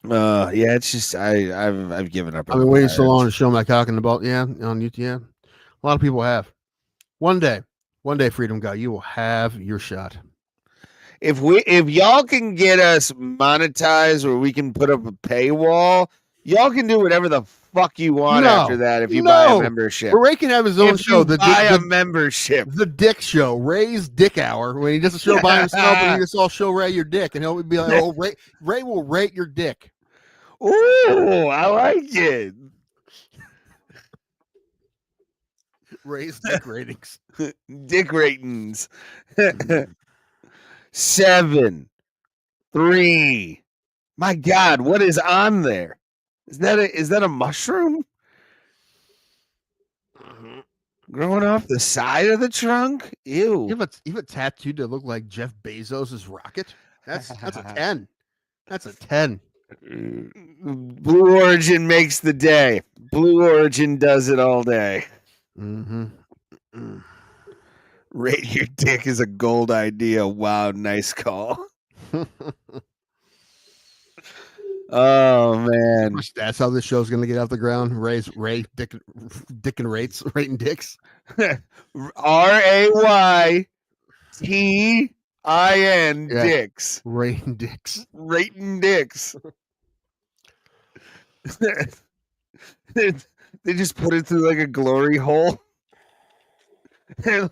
Yeah, it's just I've given up. I've been waiting so long to show my cock in the ball. Yeah, on YouTube. Yeah, a lot of people have. One day, Freedom Guy, you will have your shot. If y'all can get us monetized, or we can put up a paywall, y'all can do whatever the fuck you want after that. If you buy a membership, Ray can have his own show. Buy a membership. The Dick Show, Ray's Dick Hour, when he does a show by himself, and you just all show Ray your dick, and he'll be like, "Oh, Ray will rate your dick." Ooh, I like it. Ray's dick ratings. Dick ratings. 7, 3. My God, what is on there? Is that a mushroom? Growing off the side of the trunk? Ew. You have a tattoo to look like Jeff Bezos' rocket? That's a 10. That's a 10. Blue Origin makes the day. Blue Origin does it all day. Rate your dick is a gold idea. Wow, nice call. Oh man, that's how this show's gonna get off the ground. Ray Dick and rates rating dicks. RAYTIN dicks. Rating dicks. Rating dicks. They just put it through like a glory hole. And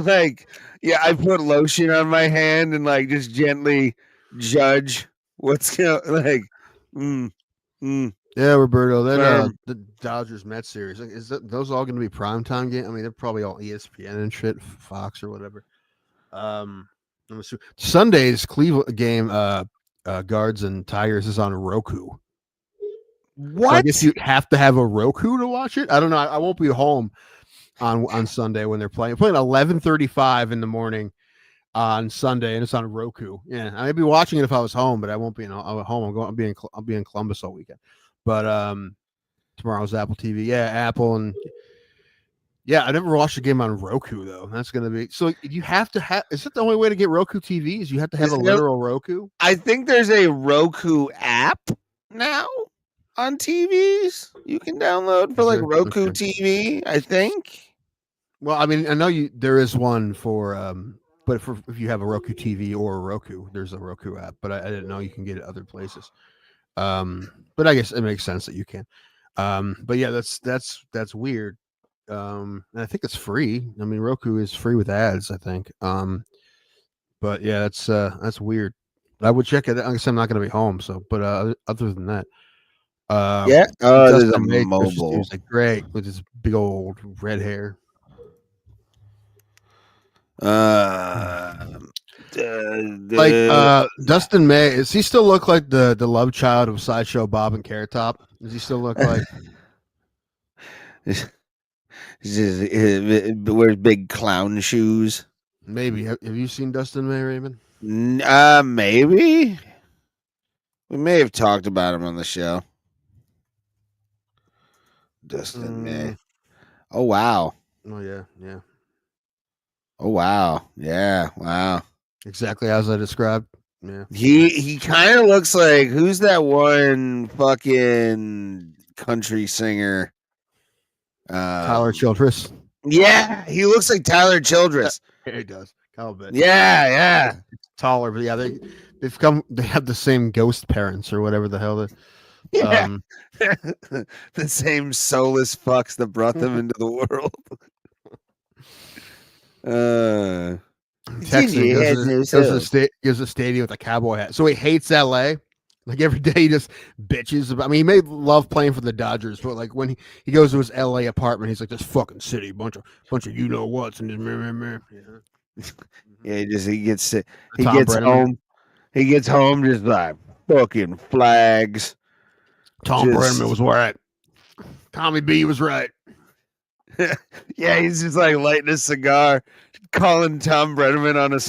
like, yeah, I put lotion on my hand and like just gently judge what's going like. Yeah, Roberto. Then the Dodgers Mets series, is those all going to be primetime games? I mean, they're probably all ESPN and shit, Fox or whatever. Sunday's Cleveland game, Guards and Tigers, is on Roku. What? So I guess you have to have a Roku to watch it. I don't know. I won't be home on Sunday when they're playing. They're playing 11:35 in the morning on Sunday, and it's on Roku. Yeah, I may be watching it if I was home, but I won't be. I'm at home. I'll be in Columbus all weekend. But tomorrow's Apple TV. Yeah, Apple, and yeah, I never watched a game on Roku though. That's gonna be so. You have to have. Is that the only way to get Roku TVs? You have to have a literal Roku. I think there's a Roku app now on TVs you can download for like Roku TV. I think. Well, I mean, I know there is one for but if you have a Roku TV or a Roku, there's a Roku app. But I didn't know you can get it other places. But I guess it makes sense that you can. But yeah, that's weird. And I think it's free. I mean, Roku is free with ads, I think. But yeah, that's weird. I would check it. I guess I'm not going to be home. So, but other than that, there's a mobile. Like great with his big old red hair. Dustin May, does he still look like the love child of Sideshow Bob and Carrot Top? Does he still look like wears big clown shoes? Maybe. Have you seen Dustin May, Raymond? Maybe. We may have talked about him on the show. Dustin May. Oh wow. Oh yeah. Oh wow. Yeah. Wow. Exactly as I described. Yeah. He kind of looks like, who's that one fucking country singer? Tyler Childress. Yeah, he looks like Tyler Childress. Yeah, he does. A little bit. Yeah. Taller, but yeah, they have the same ghost parents or whatever the hell. Yeah. The same soulless fucks that brought them into the world. Texting Ginger has no soul. goes to the stadium with a cowboy hat. So he hates LA. Like every day he just bitches about. I mean, he may love playing for the Dodgers, but like when he goes to his LA apartment, he's like, "This fucking city, bunch of you know what's," and just Yeah, he gets Tom Brennan. home. He gets home just like fucking flags. Tom Brennan was right. Tommy B was right. Yeah, he's just like lighting a cigar, calling Tom Brenneman on a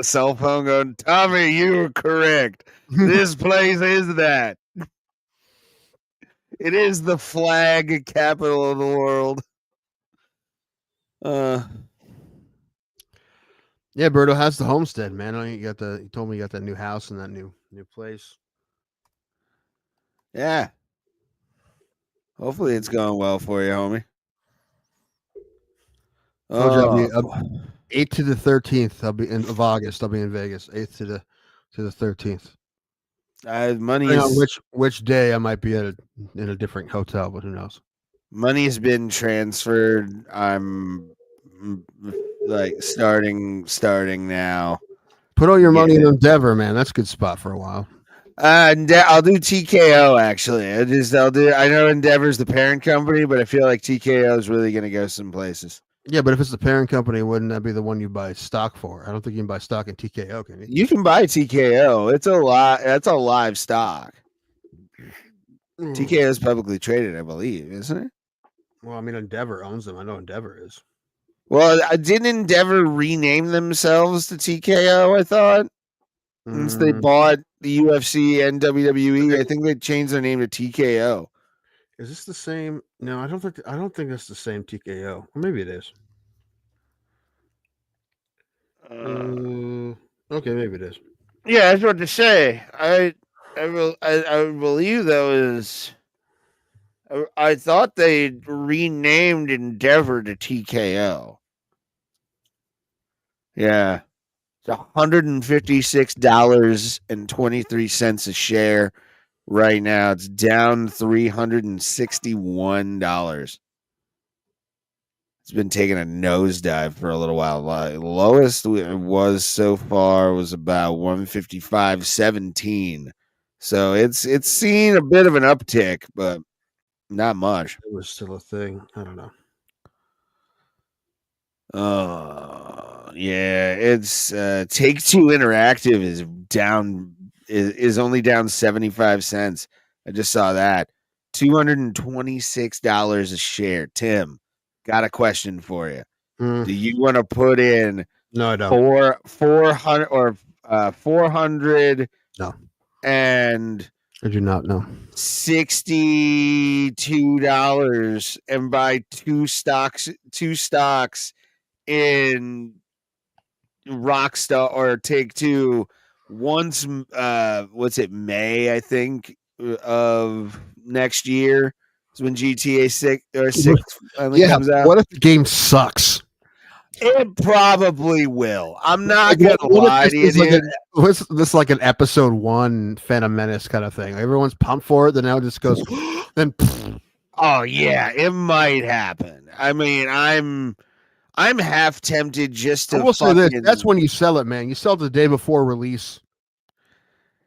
cell phone, going, "Tommy, you were correct. This place is that. It is the flag capital of the world." Yeah, Berto, how's the homestead, man? I know you told me you got that new house and that new place. Yeah. Hopefully it's going well for you, homie. I'll be 8th to the 13th. I'll be of August. I'll be in Vegas. 8th to the 13th. Money Depending is on which day I might be in a different hotel, but who knows? Money's been transferred. I'm like starting now. Put all your money in Endeavor, man. That's a good spot for a while. I'll do TKO actually. I know Endeavor's the parent company, but I feel like TKO is really gonna go some places. Yeah, but if it's the parent company, wouldn't that be the one you buy stock for? I don't think you can buy stock in TKO, can you? You can buy TKO. It's a lot. That's a live stock. TKO is publicly traded, I believe, isn't it? Well, I mean, Endeavor owns them. I know Endeavor is. Well, didn't Endeavor rename themselves to TKO? I thought since they bought the UFC and WWE, I think they changed their name to TKO. Is this the same? No, I don't think that's the same TKO. Or maybe it is. Okay, maybe it is. Yeah, that's what to say. I believe that was. I thought they renamed Endeavor to TKO. Yeah, it's $156.23 a share right now. It's down $361. It's been taking a nosedive for a little while. Lowest it was so far was about 155.17. So it's seen a bit of an uptick, but not much. It was still a thing. I don't know. Yeah, it's Take-Two Interactive is down is only down 75 cents. I just saw that. $226 a share. Tim, got a question for you. Do you want to put in No, I don't. 400 or 400 No. And I do not know. $62 and buy two stocks in Rockstar or Take-Two once May, I think, of next year is when GTA 6 finally comes out. What if the game sucks? It probably will. I'm not gonna lie to you, dude. What's this like an episode 1 Phantom Menace kind of thing? Everyone's pumped for it, then now it just goes then oh yeah, it might happen. I mean, I'm half tempted just to. I will say this: that's when you sell it, man. You sell it the day before release.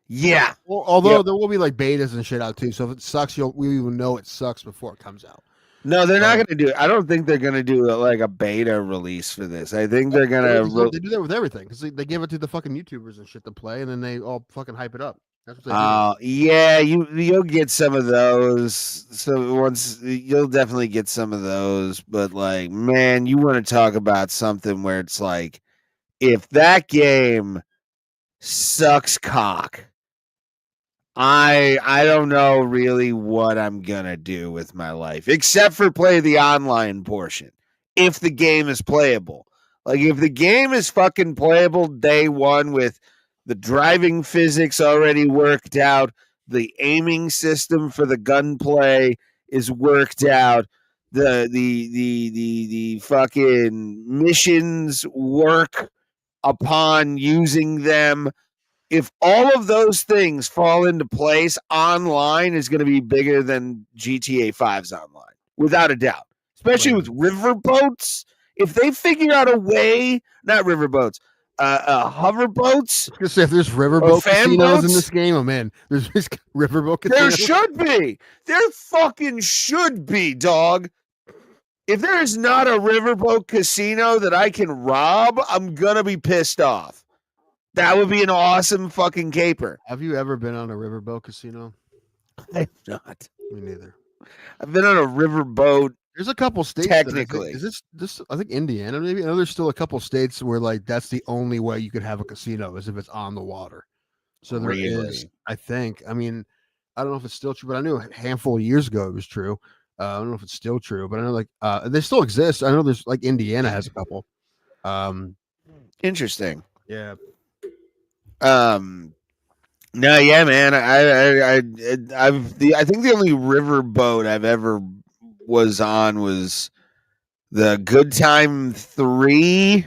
Yeah. Although there will be like betas and shit out too. So if it sucks, we will know it sucks before it comes out. No, they're not going to do it. I don't think they're going to do like a beta release for this. I think they're going to. They do that with everything because they give it to the fucking YouTubers and shit to play, and then they all fucking hype it up. That's what they do. Yeah, you'll get some of those. So once you'll definitely get some of those, but like, man, you want to talk about something where it's like, if that game sucks cock, I don't know really what I'm gonna do with my life except for play the online portion. If the game is playable, like if the game is fucking playable day one with the driving physics already worked out, the aiming system for the gunplay is worked out, the fucking missions work upon using them. If all of those things fall into place, online is going to be bigger than GTA 5's online, without a doubt. Especially with riverboats. If they figure out a way, not riverboats, hoverboats. I was gonna say if there's riverboat casinos in this game, oh man, there's riverboat casinos. There should be. There fucking should be, dog. If there is not a riverboat casino that I can rob, I'm gonna be pissed off. That would be an awesome fucking caper. Have you ever been on a riverboat casino? I have not. Me neither. I've been on a riverboat. There's a couple states. Technically, is this? I think Indiana, maybe. I know there's still a couple states where like that's the only way you could have a casino is if it's on the water. So there is, I think. I mean, I don't know if it's still true, but I knew a handful of years ago it was true. I don't know if it's still true, but I know like they still exist. I know there's like Indiana has a couple. Interesting. Yeah. No, yeah, man. I think the only riverboat I've ever was on was the Good Time 3,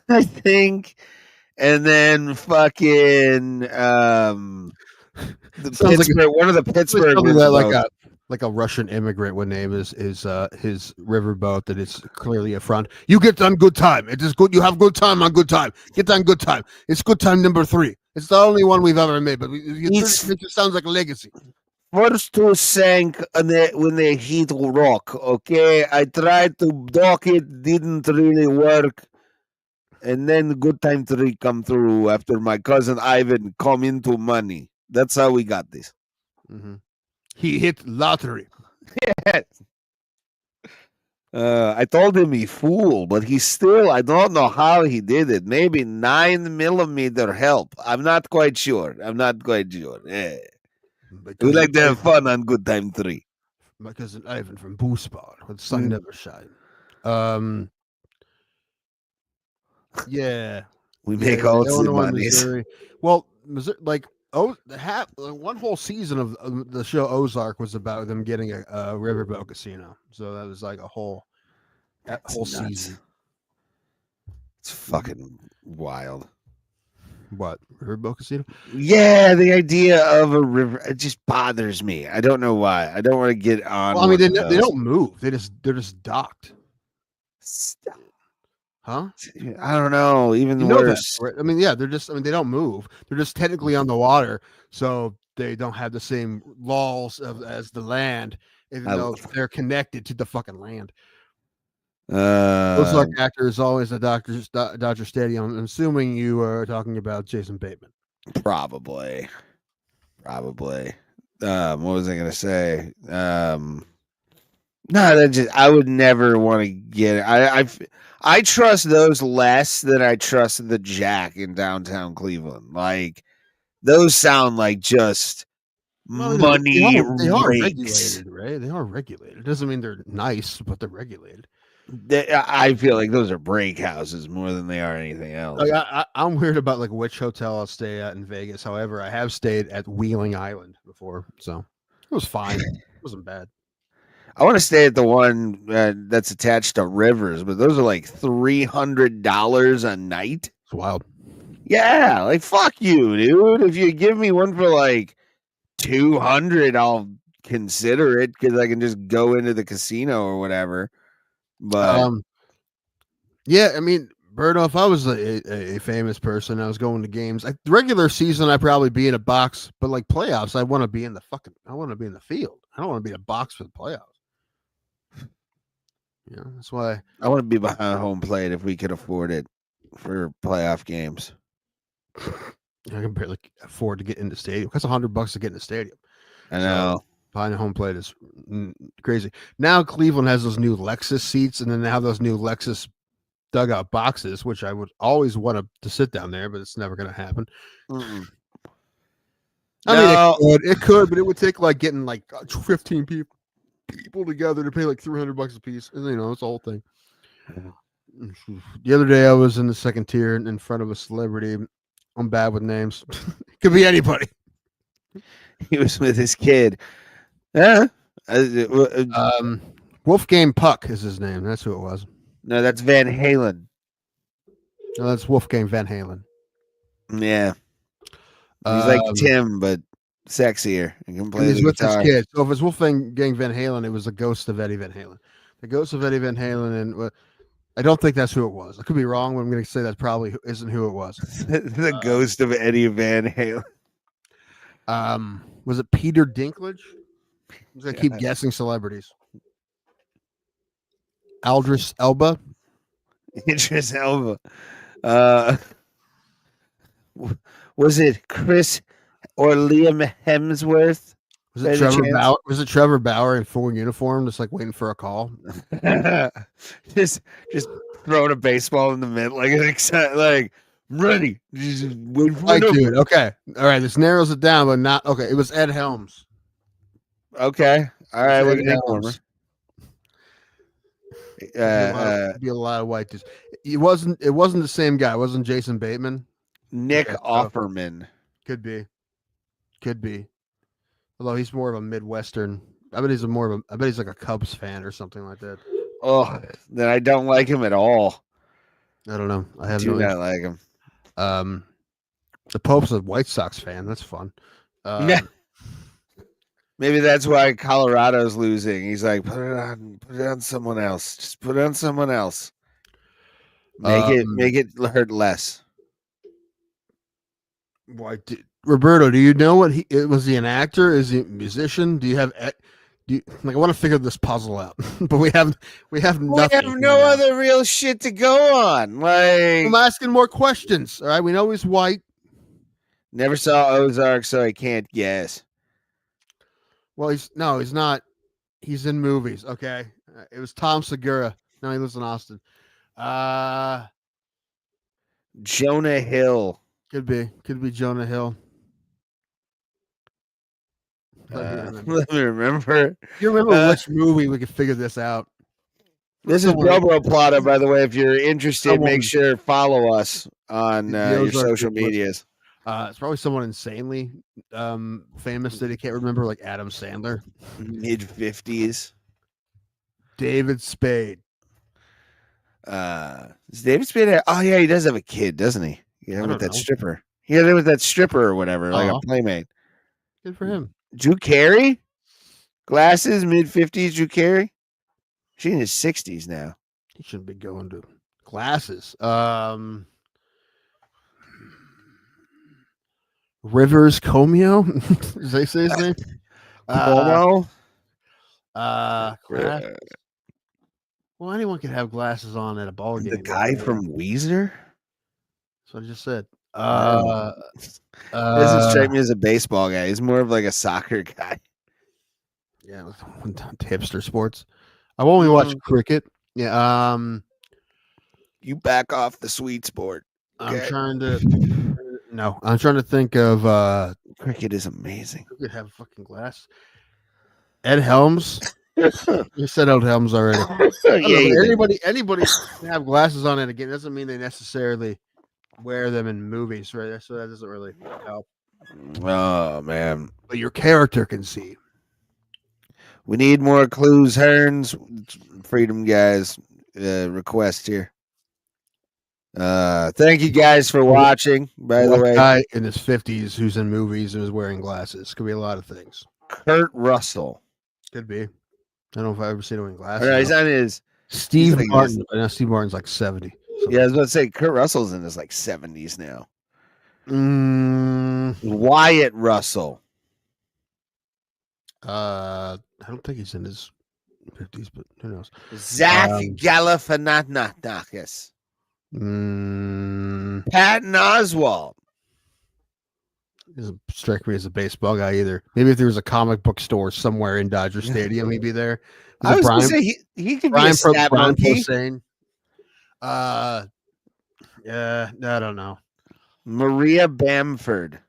I think, and then fucking the Pittsburgh, one of the Pittsburgh like a Russian immigrant would name his riverboat that is clearly a front. You get on good time. It is good. You have good time on good time. Get on good time. It's good time number 3. It's the only one we've ever made, but it just sounds like a legacy. First to sank when they hit rock. Okay, I tried to dock it, didn't really work, and then Good Time 3 come through after my cousin Ivan come into money. That's how we got this. Mm-hmm. He hit lottery. Yes. I told him he fool, but he still, I don't know how he did it. Maybe 9mm help. I'm not quite sure. Yeah. We like to have fun on Good Time 3. My cousin Ivan from Boosbar, with sun never shine. Yeah. We make all the money. Well, Missouri, like, one whole season of the show Ozark was about them getting a riverboat casino. So that was like a whole season. It's fucking wild. What, riverboat casino? Yeah, the idea of a river, it just bothers me. I don't know why. I don't want to get on. Well, I mean, they don't move. They're just docked. Stop. Huh? I don't know. Even worse. That, right? I mean, yeah, they don't move. They're just technically on the water, so they don't have the same laws as the land, even though they're connected to the fucking land. Ozark actor is always a Dodger Stadium. I'm assuming you are talking about Jason Bateman. Probably. What was I gonna say? No, I would never want to get it. I trust those less than I trust the Jack in downtown Cleveland. Like those sound like just money. They are regulated, right? They are regulated. It doesn't mean they're nice, but they're regulated. I feel like those are break houses more than they are anything else. Like I'm weird about like which hotel I'll stay at in Vegas. However, I have stayed at Wheeling Island before, so it was fine. It wasn't bad. I want to stay at the one that's attached to rivers, but those are like $300 a night. It's wild. Yeah, like fuck you, dude. If you give me one for like $200, I'll consider it because I can just go into the casino or whatever. But yeah, I mean, Berto, if I was a famous person, I was going to games. Like regular season, I'd probably be in a box, but like playoffs, I want to be in the field. I don't want to be in a box for the playoffs. Yeah, that's why I want to be behind home plate if we could afford it for playoff games. I can barely afford to get in the stadium. That's $100 to get in the stadium. I know. So, behind home plate is crazy. Now Cleveland has those new Lexus seats, and then they have those new Lexus dugout boxes, which I would always want to sit down there, but it's never going to happen. Mm-mm. I mean, it could, but it would take like getting like 15 people together to pay like $300 a piece. And, it's the whole thing. The other day I was in the second tier in front of a celebrity. I'm bad with names. It could be anybody. He was with his kid. Yeah. Wolfgang Puck is his name. That's who it was. No, that's Van Halen. No, that's Wolfgang Van Halen. Yeah. He's like Tim, but sexier. He can play he's with his guitar. kid. So if it's Wolfgang Van Halen, it was the ghost of Eddie Van Halen. The ghost of Eddie Van Halen, and I don't think that's who it was. I could be wrong, but I'm going to say that probably isn't who it was. The ghost of Eddie Van Halen. Was it Peter Dinklage? I'm going to keep guessing celebrities. Aldris Elba. Idris Elba. Was it Chris or Liam Hemsworth? Was it Trevor Bauer? Was it Trevor Bauer in full uniform, just like waiting for a call? just throwing a baseball in the middle, like ready. Just wait for dude. Okay, all right. This narrows it down, but not okay. It was Ed Helms. Okay, all right. We're gonna be a lot of white dudes. It wasn't the same guy. It wasn't Jason Bateman. Nick Offerman. Could be. Although he's more of a Midwestern. I bet he's like a Cubs fan or something like that. Oh, then I don't like him at all. I don't know. I do not like him. The Pope's a White Sox fan. That's fun. Maybe that's why Colorado's losing. He's like, put it on someone else. Just put it on someone else. Make it hurt less. Why, Roberto? Do you know what was? He an actor? Is he a musician? Do you have? I want to figure this puzzle out, but we have nothing. We have no other real shit to go on. Like, I'm asking more questions. All right, we know he's white. Never saw Ozark, so I can't guess. Well, he's not. He's in movies. Okay, it was Tom Segura. No, he lives in Austin. Jonah Hill. Could be Jonah Hill. Let me remember. You remember which movie we could figure this out? This is Bro Plata, by the way. If you're interested, make sure follow us on your social medias. It's probably someone insanely famous that he can't remember, like Adam Sandler. Mid-50s. David Spade. Is David Spade? Oh yeah, he does have a kid, doesn't he? Yeah, with that stripper. Yeah, with that stripper or whatever, like a playmate. Good for him. Drew Carey? Glasses, mid-50s, Drew Carey? She's in his 60s now. He shouldn't be going to glasses. Rivers Comeo? Does they say his name? Cuomo? Glasses. Well, anyone could have glasses on at a ball game. The guy from Weezer? That's what I just said. Doesn't strike me as a baseball guy. He's more of like a soccer guy. Yeah, hipster sports. I've only watched cricket. Yeah. You back off the sweet sport. Okay? I'm trying to think of cricket is amazing. Who could have fucking glass? Ed Helms. You said Ed Helms already. Anybody can have glasses on it again. Doesn't mean they necessarily wear them in movies, right? So that doesn't really help. Oh man. But your character can see. We need more clues, Hearns. Freedom guys request here. Thank you guys for watching. By the way, guy in his 50s who's in movies and is wearing glasses. Could be a lot of things. Kurt Russell. Could be. I don't know if I've ever seen him in glasses. He's on his Steve Martin. I know Steve Martin's like 70. So. Yeah, I was about to say Kurt Russell's in his like 70s now. Wyatt Russell. I don't think he's in his 50s, but who knows? Zach Galifianakis. Patton Oswalt. Doesn't strike me as a baseball guy either. Maybe if there was a comic book store somewhere in Dodger Stadium, he'd be there. I was going to say he could be a stat monkey. Yeah, I don't know. Maria Bamford.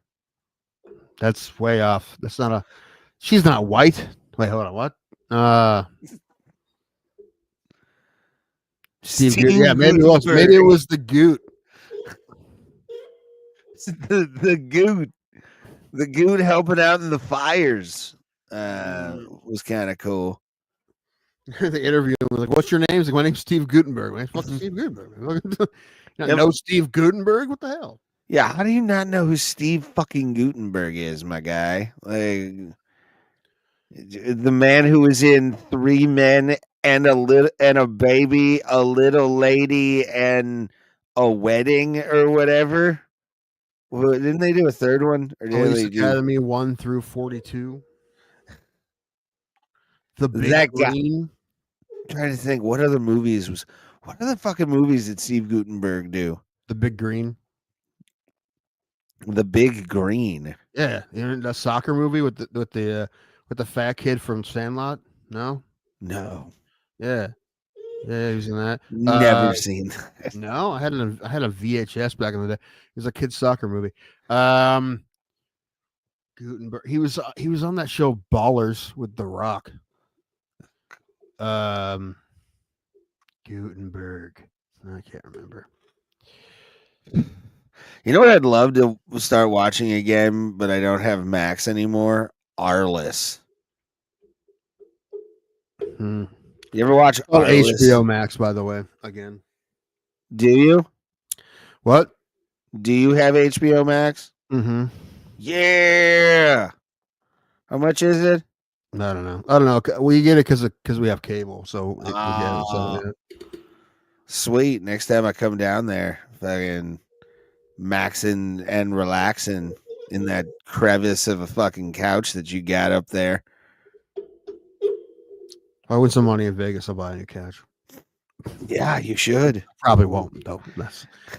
That's way off. That's not a. She's not white. Wait, hold on. What? Steve Goot. Yeah, maybe it was. Maybe it was the Goot. The Goot. The Goot helping out in the fires was kind of cool. The interview was like, "What's your name?" He's like, "My name's Steve Gutenberg." Like, "What's Steve Gutenberg?" No, Steve Gutenberg. What the hell? Yeah, how do you not know who Steve fucking Gutenberg is, my guy? Like the man who was in 3 Men and a baby, a little lady, and a wedding or whatever. Well, didn't they do a third one? Or did Police they do Academy 1 through 42. The Big that guy? Green. I'm trying to think what other fucking movies did Steve Guttenberg do? The Big Green. The Big Green. Yeah, you know the soccer movie with the fat kid from Sandlot. No. Yeah, he was in that. Never seen that. No, I had a VHS back in the day. It was a kid's soccer movie. Gutenberg. He was on that show Ballers with The Rock. Gutenberg. I can't remember. You know what I'd love to start watching again, but I don't have Max anymore? Arliss. You ever watch Arliss? HBO Max, by the way, again. Do you? What? Do you have HBO Max? Mm-hmm. Yeah. How much is it? I don't know. We get it because we have cable, so we get it. So, yeah. Sweet. Next time I come down there, fucking maxing and relaxing in that crevice of a fucking couch that you got up there. If I win some money in Vegas, I'll buy a new couch. Yeah, you should. Probably won't though.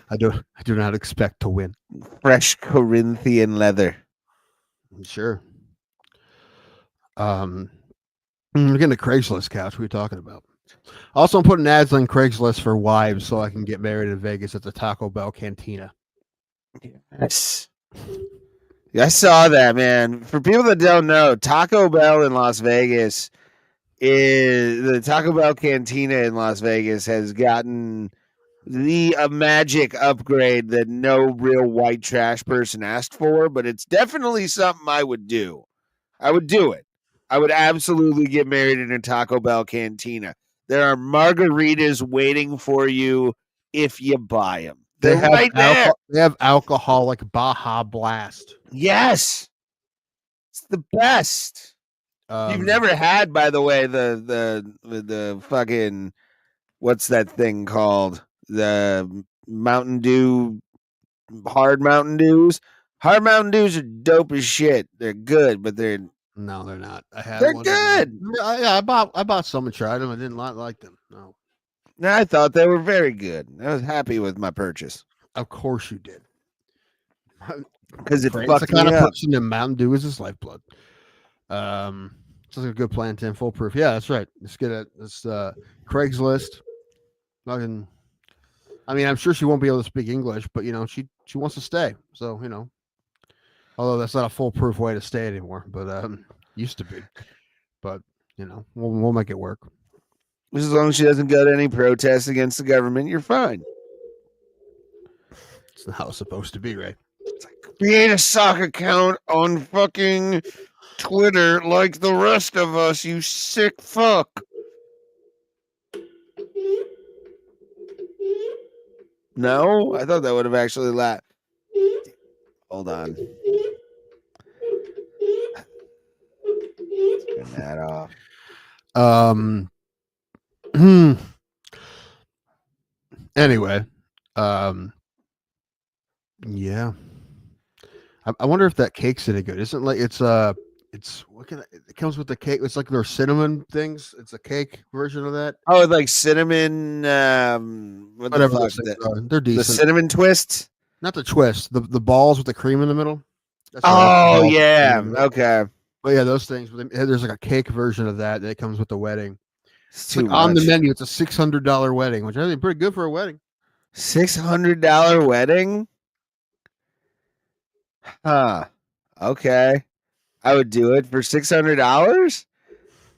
I do not expect to win. Fresh Corinthian leather. Sure. We're getting a Craigslist couch. What are you talking about? Also, I'm putting ads on Craigslist for wives so I can get married in Vegas at the Taco Bell Cantina. Yes. I saw that, man. For people that don't know, Taco Bell in Las Vegas the Taco Bell Cantina in Las Vegas has gotten a magic upgrade that no real white trash person asked for, but it's definitely something I would do. I would do it. I would absolutely get married in a Taco Bell Cantina. There are margaritas waiting for you if you buy them. They're right there. They have alcoholic Baja Blast. Yes. It's the best. You've never had, by the way, the fucking, what's that thing called? The Mountain Dew, hard Mountain Dews. Hard Mountain Dews are dope as shit. They're good, but they're not. They're good. I bought some and tried them. I didn't like them. No. I thought they were very good. I was happy with my purchase. Of course you did. Because it's the kind of person that Mountain Dew is his lifeblood. It's like a good plan, Tim. Foolproof. Yeah, that's right. Let's get it. It's Craigslist. Fucking. I mean, I'm sure she won't be able to speak English, but she wants to stay. So although that's not a foolproof way to stay anymore, but used to be. But we'll make it work. As long as she doesn't go to any protests against the government, you're fine. It's not how it's supposed to be, right? It's like, create a sock account on fucking Twitter like the rest of us, you sick fuck. No? I thought that would have actually laughed. Hold on. Turn that off. Anyway, yeah. I wonder if that cake's any good. Isn't like it comes with the cake. It's like their cinnamon things. It's a cake version of that. Oh, like cinnamon. Whatever those things are. They're decent. The cinnamon twists. Not the twist. The balls with the cream in the middle. Oh yeah. Okay. But yeah, those things. There's like a cake version of that comes with the wedding. It's like on the menu. It's a $600 wedding, which I think pretty good for a wedding. $600 wedding. Huh. Okay. I would do it for $600.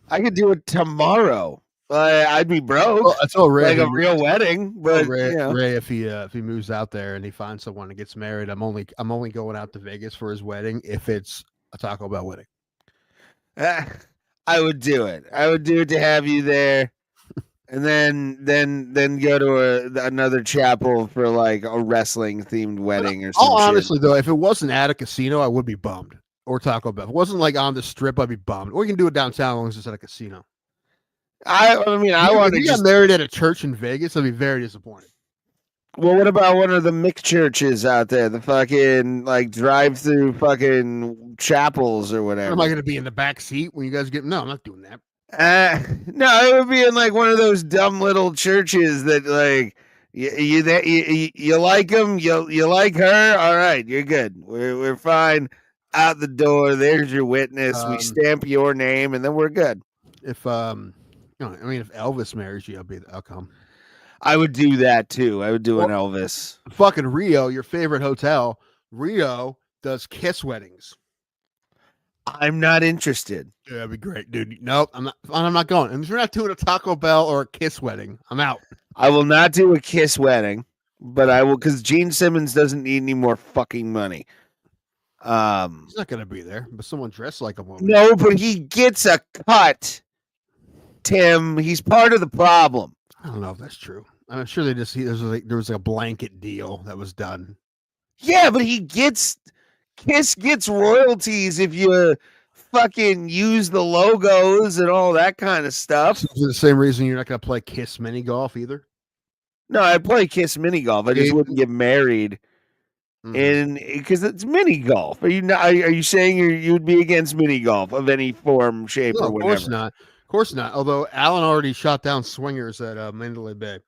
I could do it tomorrow. I'd be broke. Well, I told Ray like a real wedding, but Ray, if he moves out there and he finds someone and gets married, I'm only going out to Vegas for his wedding if it's a Taco Bell wedding. I would do it. I would do it to have you there, and then go to another chapel for like a wrestling themed wedding or something. Honestly, though, if it wasn't at a casino, I would be bummed. Or Taco Bell. If it wasn't like on the strip, I'd be bummed. Or you can do it downtown as long as it's at a casino. I mean, I want to If you just. got married at a church in Vegas, I'd be very disappointed. Well, what about one of the Mick churches out there? The fucking like drive-through fucking chapels or whatever. Am I going to be in the back seat when you guys get? No, I'm not doing that. No, it would be in like one of those dumb little churches that like you like them, you like her. All right, you're good. We're fine. Out the door. There's your witness. We stamp your name, and then we're good. If I mean, if Elvis marries you, I'll come. I would do that too. I would do an Elvis. Fucking Rio, your favorite hotel. Rio does kiss weddings. I'm not interested. Yeah, that'd be great, dude. Nope, I'm not going. And if you're not doing a Taco Bell or a kiss wedding, I'm out. I will not do a kiss wedding, but I will because Gene Simmons doesn't need any more fucking money. He's not gonna be there, but someone dressed like him. No, but he gets a cut. Tim, he's part of the problem. I don't know if that's true. I'm sure there was a blanket deal that was done. Yeah, but Kiss gets royalties if you fucking use the logos and all that kind of stuff. So for the same reason you're not going to play Kiss mini golf either? No, I play Kiss mini golf. I just wouldn't get married, because it's mini golf. Are you not? Are you saying you'd be against mini golf of any form, shape, or whatever? Of course not. Of course not. Although Alan already shot down swingers at Mandalay Bay.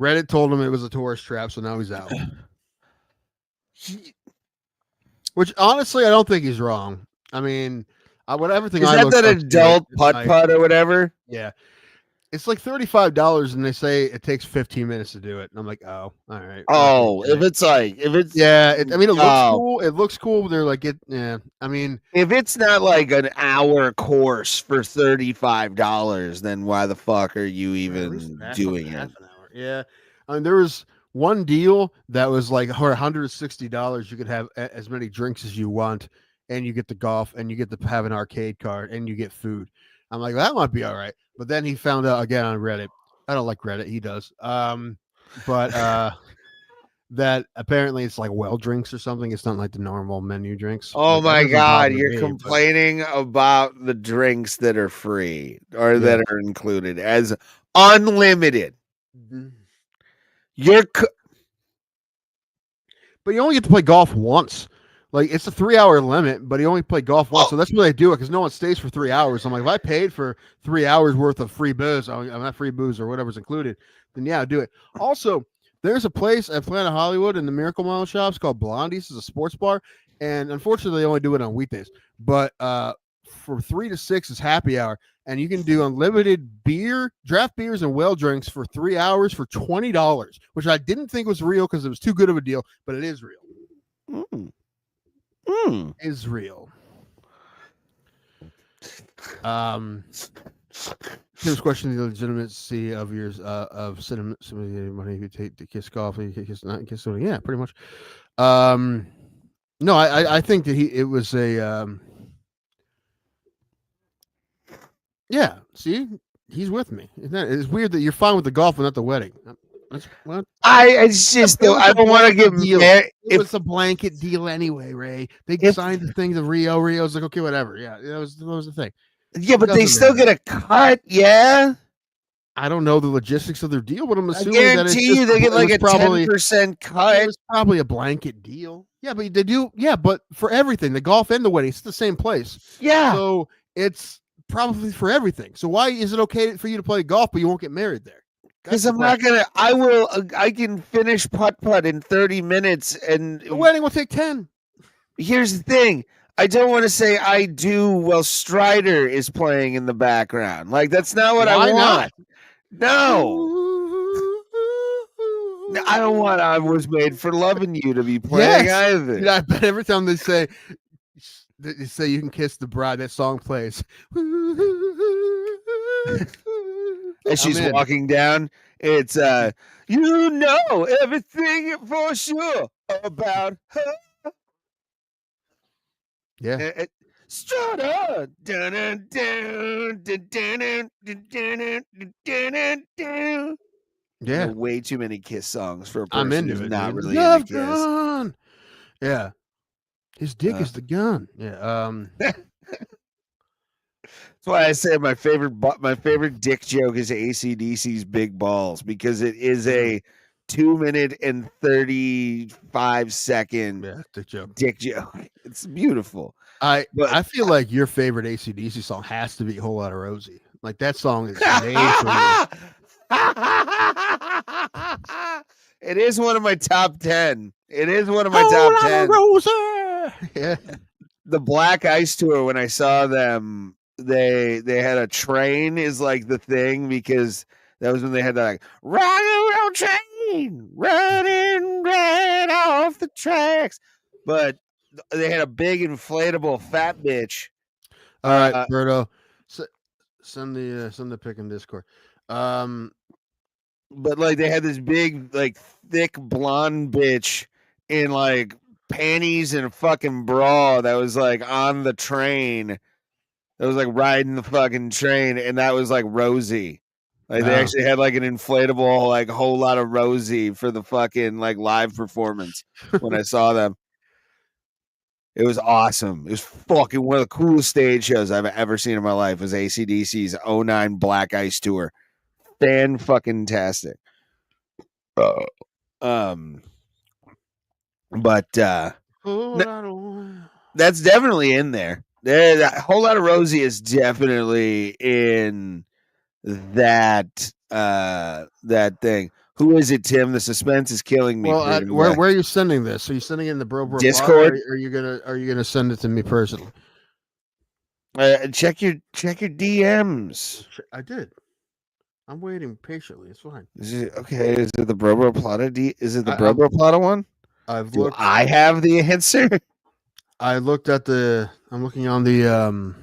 Reddit told him it was a tourist trap, so now he's out. Which honestly, I don't think he's wrong. I mean, everything is I that adult putt or whatever? Yeah, it's like $35, and they say it takes 15 minutes to do it. And I'm like, oh, all right. Oh, if it's yeah, it looks cool. It looks cool. They're like it. Yeah, I mean, if it's not like an hour course for $35, then why the fuck are you even doing it? Yeah, I mean, there was one deal that was like $160. You could have as many drinks as you want, and you get the golf, and you get to have an arcade card, and you get food. I'm like, that might be all right. But then he found out again on Reddit. I don't like Reddit. He does. But that apparently it's like well drinks or something. It's not like the normal menu drinks. Oh my God, you're complaining about the drinks that are free or that are included as unlimited. Mm-hmm. But you only get to play golf once. Like, it's a 3-hour limit, but you only play golf once. So that's why they do it, because no one stays for 3 hours. I'm like, if I paid for 3 hours worth of free booze, I'm not free booze or whatever's included, then yeah, do it. Also, there's a place at Planet Hollywood in the Miracle Mile shops called Blondie's. It's a sports bar, and unfortunately, they only do it on weekdays. But for 3 to 6 is happy hour, and you can do unlimited beer, draft beers, and well drinks for 3 hours for $20, which I didn't think was real because it was too good of a deal, but it is real. Is real. Here's questioning the legitimacy of yours of cinema. Money you take to kiss coffee, kiss not kiss something. Yeah, pretty much. No, I think that it was a yeah. See, he's with me. It's weird that you're fine with the golf but not the wedding. What? It's just I don't want to get married. It was a blanket deal anyway, Ray. They signed the thing to Rio. Rio's like, okay, whatever. Yeah, that was the thing. Yeah, but they still get a cut. Yeah. I don't know the logistics of their deal, but I'm assuming I guarantee you they get like a 10% cut. It was probably a blanket deal. Yeah, but they do. Yeah, but for everything, the golf and the wedding, it's the same place. Yeah. So it's probably for everything. So why is it okay for you to play golf, but you won't get married there? Because I'm not gonna. I can finish putt in 30 minutes, and the wedding will take 10. Here's the thing: I don't want to say I do while Strider is playing in the background. Like that's not what I want. Not? No, I don't want. I was made for loving you to be playing either. Yeah, I bet every time they say you can kiss the bride, that song plays. As she's walking down, it's you know everything for sure about her. Yeah. Strutter. Yeah. Way too many Kiss songs for a person I'm into who's it. not really Love into Kiss. gun. Yeah. His dick is the gun. Yeah. That's why I say my favorite dick joke is AC/DC's Big Balls, because it is a 2-minute and 35-second dick joke. It's beautiful. I feel like your favorite AC/DC song has to be "Whole Lotta Rosie." Like that song is made for you. It is one of my top 10. It is one of my top 10. Rosie. Yeah. The Black Ice Tour, when I saw them, they had a train is like the thing, because that was when they had that like round train running right off the tracks. But they had a big inflatable fat bitch. All right, Berto, send the pic in Discord. But like they had this big, like thick blonde bitch in like panties and a fucking bra that was like on the train. That was like riding the fucking train, and that was like Rosie. Like they actually had like an inflatable, like Whole Lot of Rosie for the fucking like live performance when I saw them. It was awesome. It was fucking one of the coolest stage shows I've ever seen in my life. Was AC/DC's 09 Black Ice Tour. Fan fucking tastic. But that's definitely in there. That Whole Lot of Rosie is definitely in that thing. Who is it, Tim? The suspense is killing me. Well, where are you sending this? Are you sending it in the Bro Discord? Or are you gonna send it to me personally? Check your DMs. I did. I'm waiting patiently. It's fine. Is it okay? Is it the Bro Plata? Is it the Bro Plata one? I've looked. looked. I have the answer. I looked at the. I'm looking on the.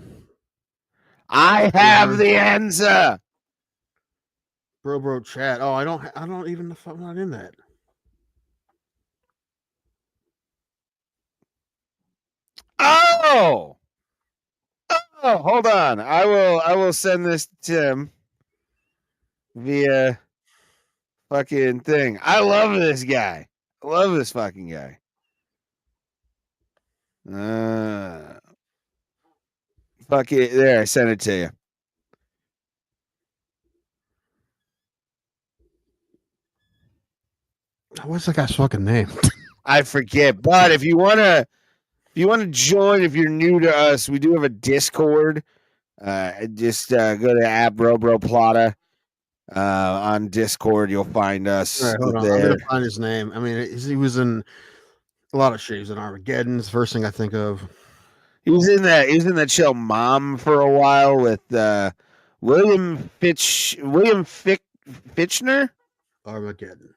I have the answer. Bro chat. Oh, I don't even know if I'm not in that. Oh, hold on. I will send this to Tim via fucking thing. I love this guy. I love this fucking guy. Fuck it. There, I sent it to you. What's that guy's fucking name? I forget. But if you wanna join, if you're new to us, we do have a Discord. Just go to @BroBroPlata on Discord. You'll find us. Right, hold on. I'm gonna find his name. I mean, he was in a lot of shit. He was in Armageddon. It's the first thing I think of. He was in that show Mom for a while with William Fitchner. Armageddon.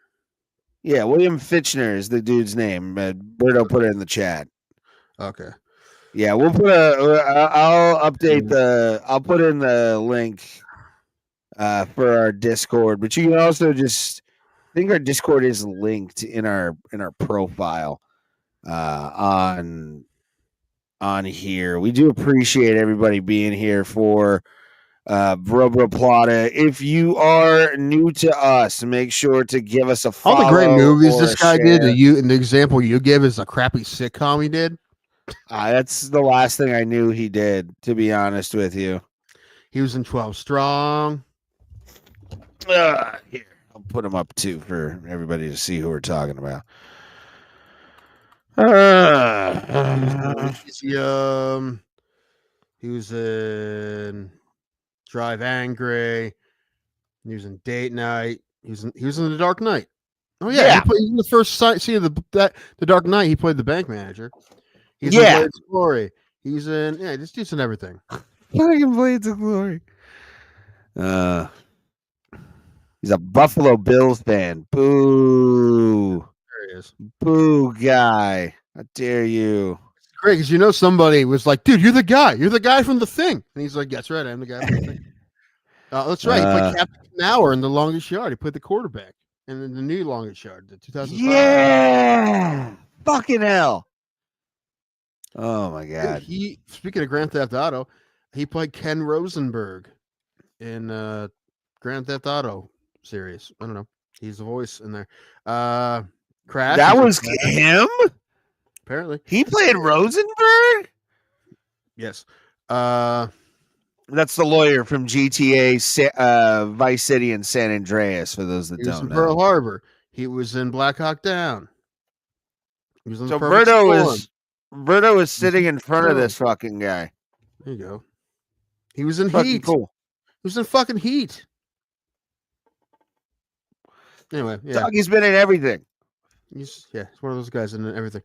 Yeah, William Fitchner is the dude's name. Berto put it in the chat. Okay. Yeah, we'll put I'll update I'll put in the link for our Discord, but you can also I think our Discord is linked in our profile on here. We do appreciate everybody being here for Bro Plata. If you are new to us, make sure to give us a follow. All the great movies this guy share. did. And the example you give is a crappy sitcom he did. That's the last thing I knew he did, to be honest with you. He was in 12 Strong. Here, I'll put him up too for everybody to see who we're talking about. He was in Drive Angry. He was in Date Night. He was in The Dark Knight. Oh yeah. He played in the first scene of the Dark Knight. He played the bank manager. He's in Blades of Glory. He's in this dude's in everything. Fucking Blades of Glory. He's a Buffalo Bills fan. Boo. There he is. Boo guy. How dare you? Great, because somebody was like, dude, you're the guy. You're the guy from The Thing. And he's like, that's right, I'm the guy from The Thing. That's right. He played Captain Hour in The Longest Yard. He played the quarterback in the new Longest Yard, the 2005. Yeah. Fucking hell. Oh my god. Dude, speaking of Grand Theft Auto, he played Ken Rosenberg in Grand Theft Auto series. I don't know. He's the voice in there. Crash. That was him? Apparently. He played Rosenberg? Yes. That's the lawyer from GTA, Vice City, and San Andreas. For those that He was don't in know, Pearl Harbor. He was in Black Hawk Down. He was in so the Perfect Storm. Verdo is sitting in front of this fucking guy. There you go. He was in Fucking Heat. cool. He was in fucking Heat. Anyway, yeah. Doggy's been in everything. He's one of those guys in everything.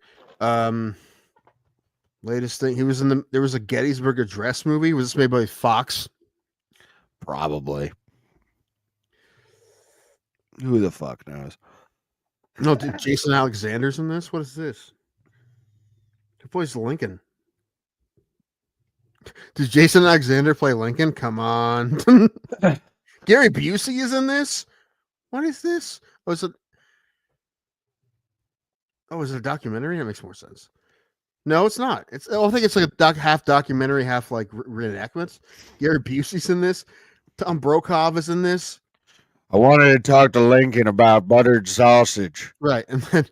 Latest thing, there was a Gettysburg Address movie. Was this made by Fox? Probably. Who the fuck knows? No, Jason Alexander's in this. What is this? Who plays Lincoln? Does Jason Alexander play Lincoln? Come on. Gary Busey is in this. What is this? Is it a documentary? That makes more sense. No, it's not. I think it's like a half documentary, half like reenactments. Gary Busey's in this. Tom Brokaw is in this. I wanted to talk to Lincoln about buttered sausage. Right, and then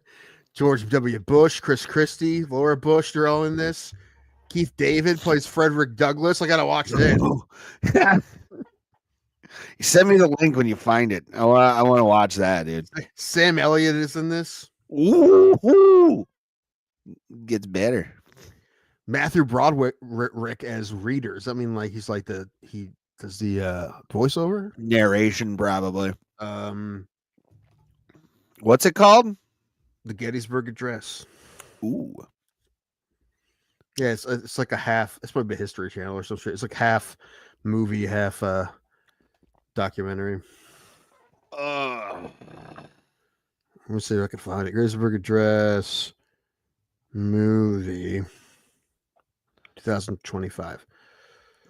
George W. Bush, Chris Christie, Laura Bush, they're all in this. Keith David plays Frederick Douglass. I gotta watch this. Send me the link when you find it. I want to watch that, dude. Sam Elliott is in this. Ooh. Gets better. Matthew Broderick as readers. I mean, like he's like he does the voiceover narration, probably. What's it called? The Gettysburg Address. Ooh. Yeah, it's like a half. It's probably a History Channel or some shit. It's like half movie, half documentary. Let me see if I can find it. Gettysburg Address movie 2025.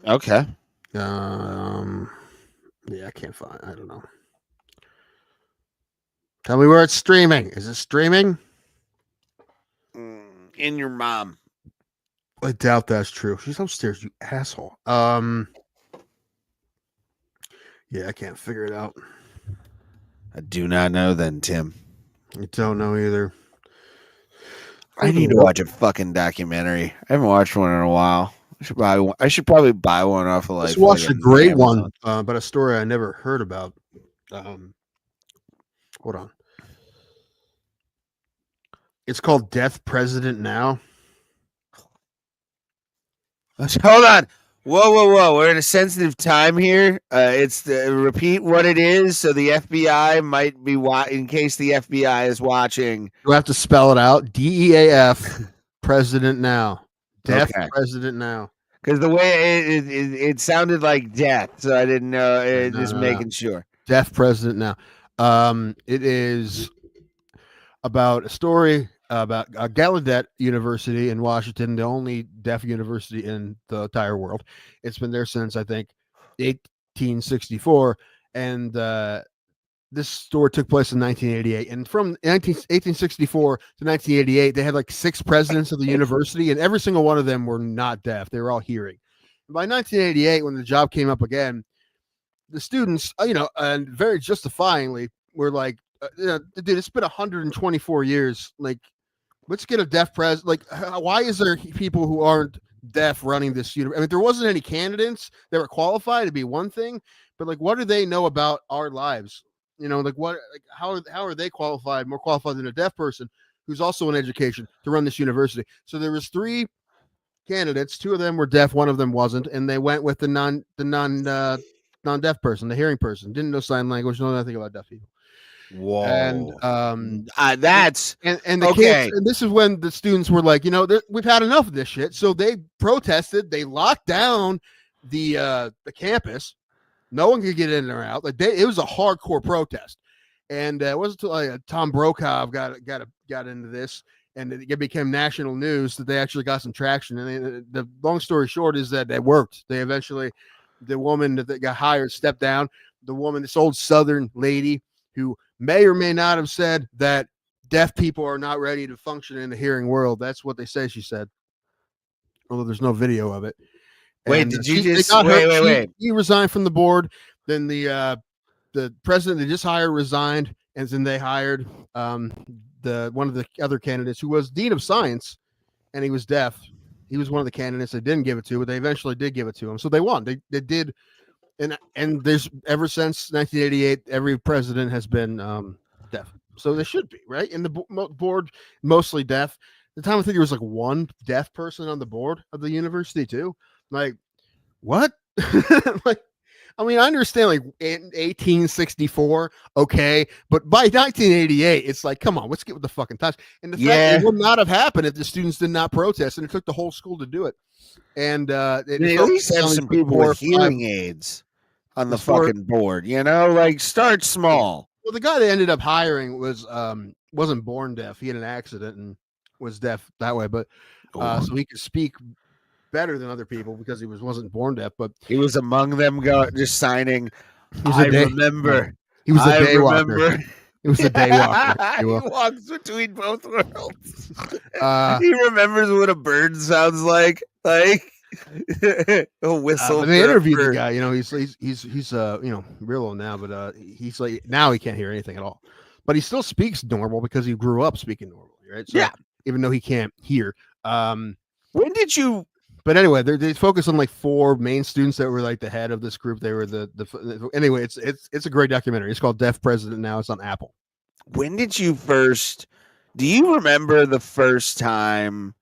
Okay. Yeah, I can't find. I don't know. Tell me where it's streaming. Is it streaming? In your mom. I doubt that's true. She's upstairs, you asshole. Yeah, I can't figure it out. I do not know then, Tim. I don't know either. I need to watch a fucking documentary. I haven't watched one in a while. I should probably buy one off of like. Let's watch a great Amazon one, but a story I never heard about. Hold on. It's called Death President Now. Hold on. Whoa. We're in a sensitive time here. Repeat what it is so the FBI might be in case the FBI is watching. You have to spell it out. DEAF President Now. Death President Now. Because the way it sounded like death, so I didn't know. Just making sure. Deaf President Now. It is about a story about Gallaudet University in Washington, the only deaf university in the entire world. It's been there since, I think, 1864. And this story took place in 1988. And from 1864 to 1988, they had like 6 presidents of the university, and every single one of them were not deaf. They were all hearing. And by 1988, when the job came up again, the students, and very justifyingly, were like, dude, it's been 124 years. Like, let's get a deaf president. Like, why is there people who aren't deaf running this university? I mean, there wasn't any candidates that were qualified to be one thing, but like, what do they know about our lives? How are they more qualified than a deaf person who's also in education to run this university? So there was 3 candidates. 2 of them were deaf, 1 of them wasn't, and they went with the non-deaf person, the hearing person. Didn't know sign language, know nothing about deaf people. Whoa. And that's and the kids, and this is when the students were like, we've had enough of this shit. So they protested. They locked down the campus. No one could get in or out. It was a hardcore protest. And it wasn't until Tom Brokaw got into this, and it became national news that they actually got some traction. And the long story short is that it worked. They eventually, the woman that got hired stepped down. The woman, this old Southern lady who may or may not have said that deaf people are not ready to function in the hearing world. That's what they say she said, although there's no video of it. Wait, and did you just wait? He resigned from the board. Then the president they just hired resigned, and then they hired one of the other candidates who was dean of science, and he was deaf. He was one of the candidates they didn't give it to, but they eventually did give it to him. So they won. They did, and there's ever since 1988, every president has been deaf. So they should be right. And the board mostly deaf. The time I think there was like one deaf person on the board of the university too. Like, what? Like, I mean, I understand like in 1864, okay, but by 1988, it's like, come on, let's get with the fucking times. And the fact it would not have happened if the students did not protest, and it took the whole school to do it. And they at least have some people with hearing aids on the fucking board, you know, like start small. Well, the guy they ended up hiring was wasn't born deaf. He had an accident and was deaf that way, but so he could speak better than other people because he wasn't born deaf, but he was among them just signing. I remember. He was a daywalker. He was a daywalker. He walks between both worlds. He remembers what a bird sounds like a whistle. They interviewed the guy. You know, he's you know, real old now, but he's like now he can't hear anything at all, but he still speaks normal because he grew up speaking normally, right? So, even though he can't hear. When did you? But anyway, they focus on like 4 main students that were like the head of this group. They were anyway. It's a great documentary. It's called Deaf President Now. It's on Apple. When did you first? Do you remember the first time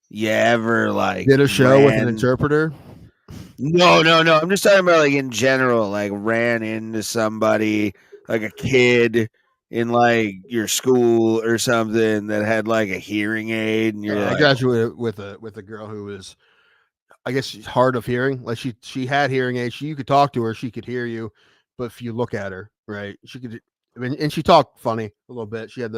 you ever like did a show with an interpreter? No. I'm just talking about like in general, like ran into somebody like a kid in like your school or something that had like a hearing aid, and you're like, I graduated with a girl who was, I guess, hard of hearing. Like she had hearing aids. You could talk to her, she could hear you, but if you look at her, right, she could. I mean, and she talked funny a little bit. She had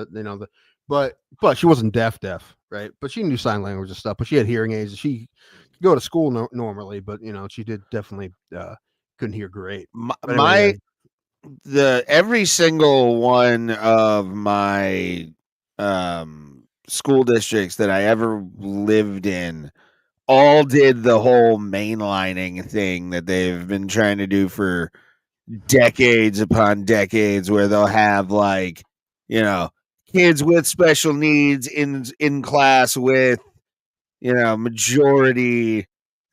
but she wasn't deaf, right? But she knew sign language and stuff. But she had hearing aids. She could go to school normally, but you know, she did definitely couldn't hear great. Every single one of my school districts that I ever lived in all did the whole mainlining thing that they've been trying to do for decades upon decades, where they'll have like, you know, kids with special needs in class with, you know, majority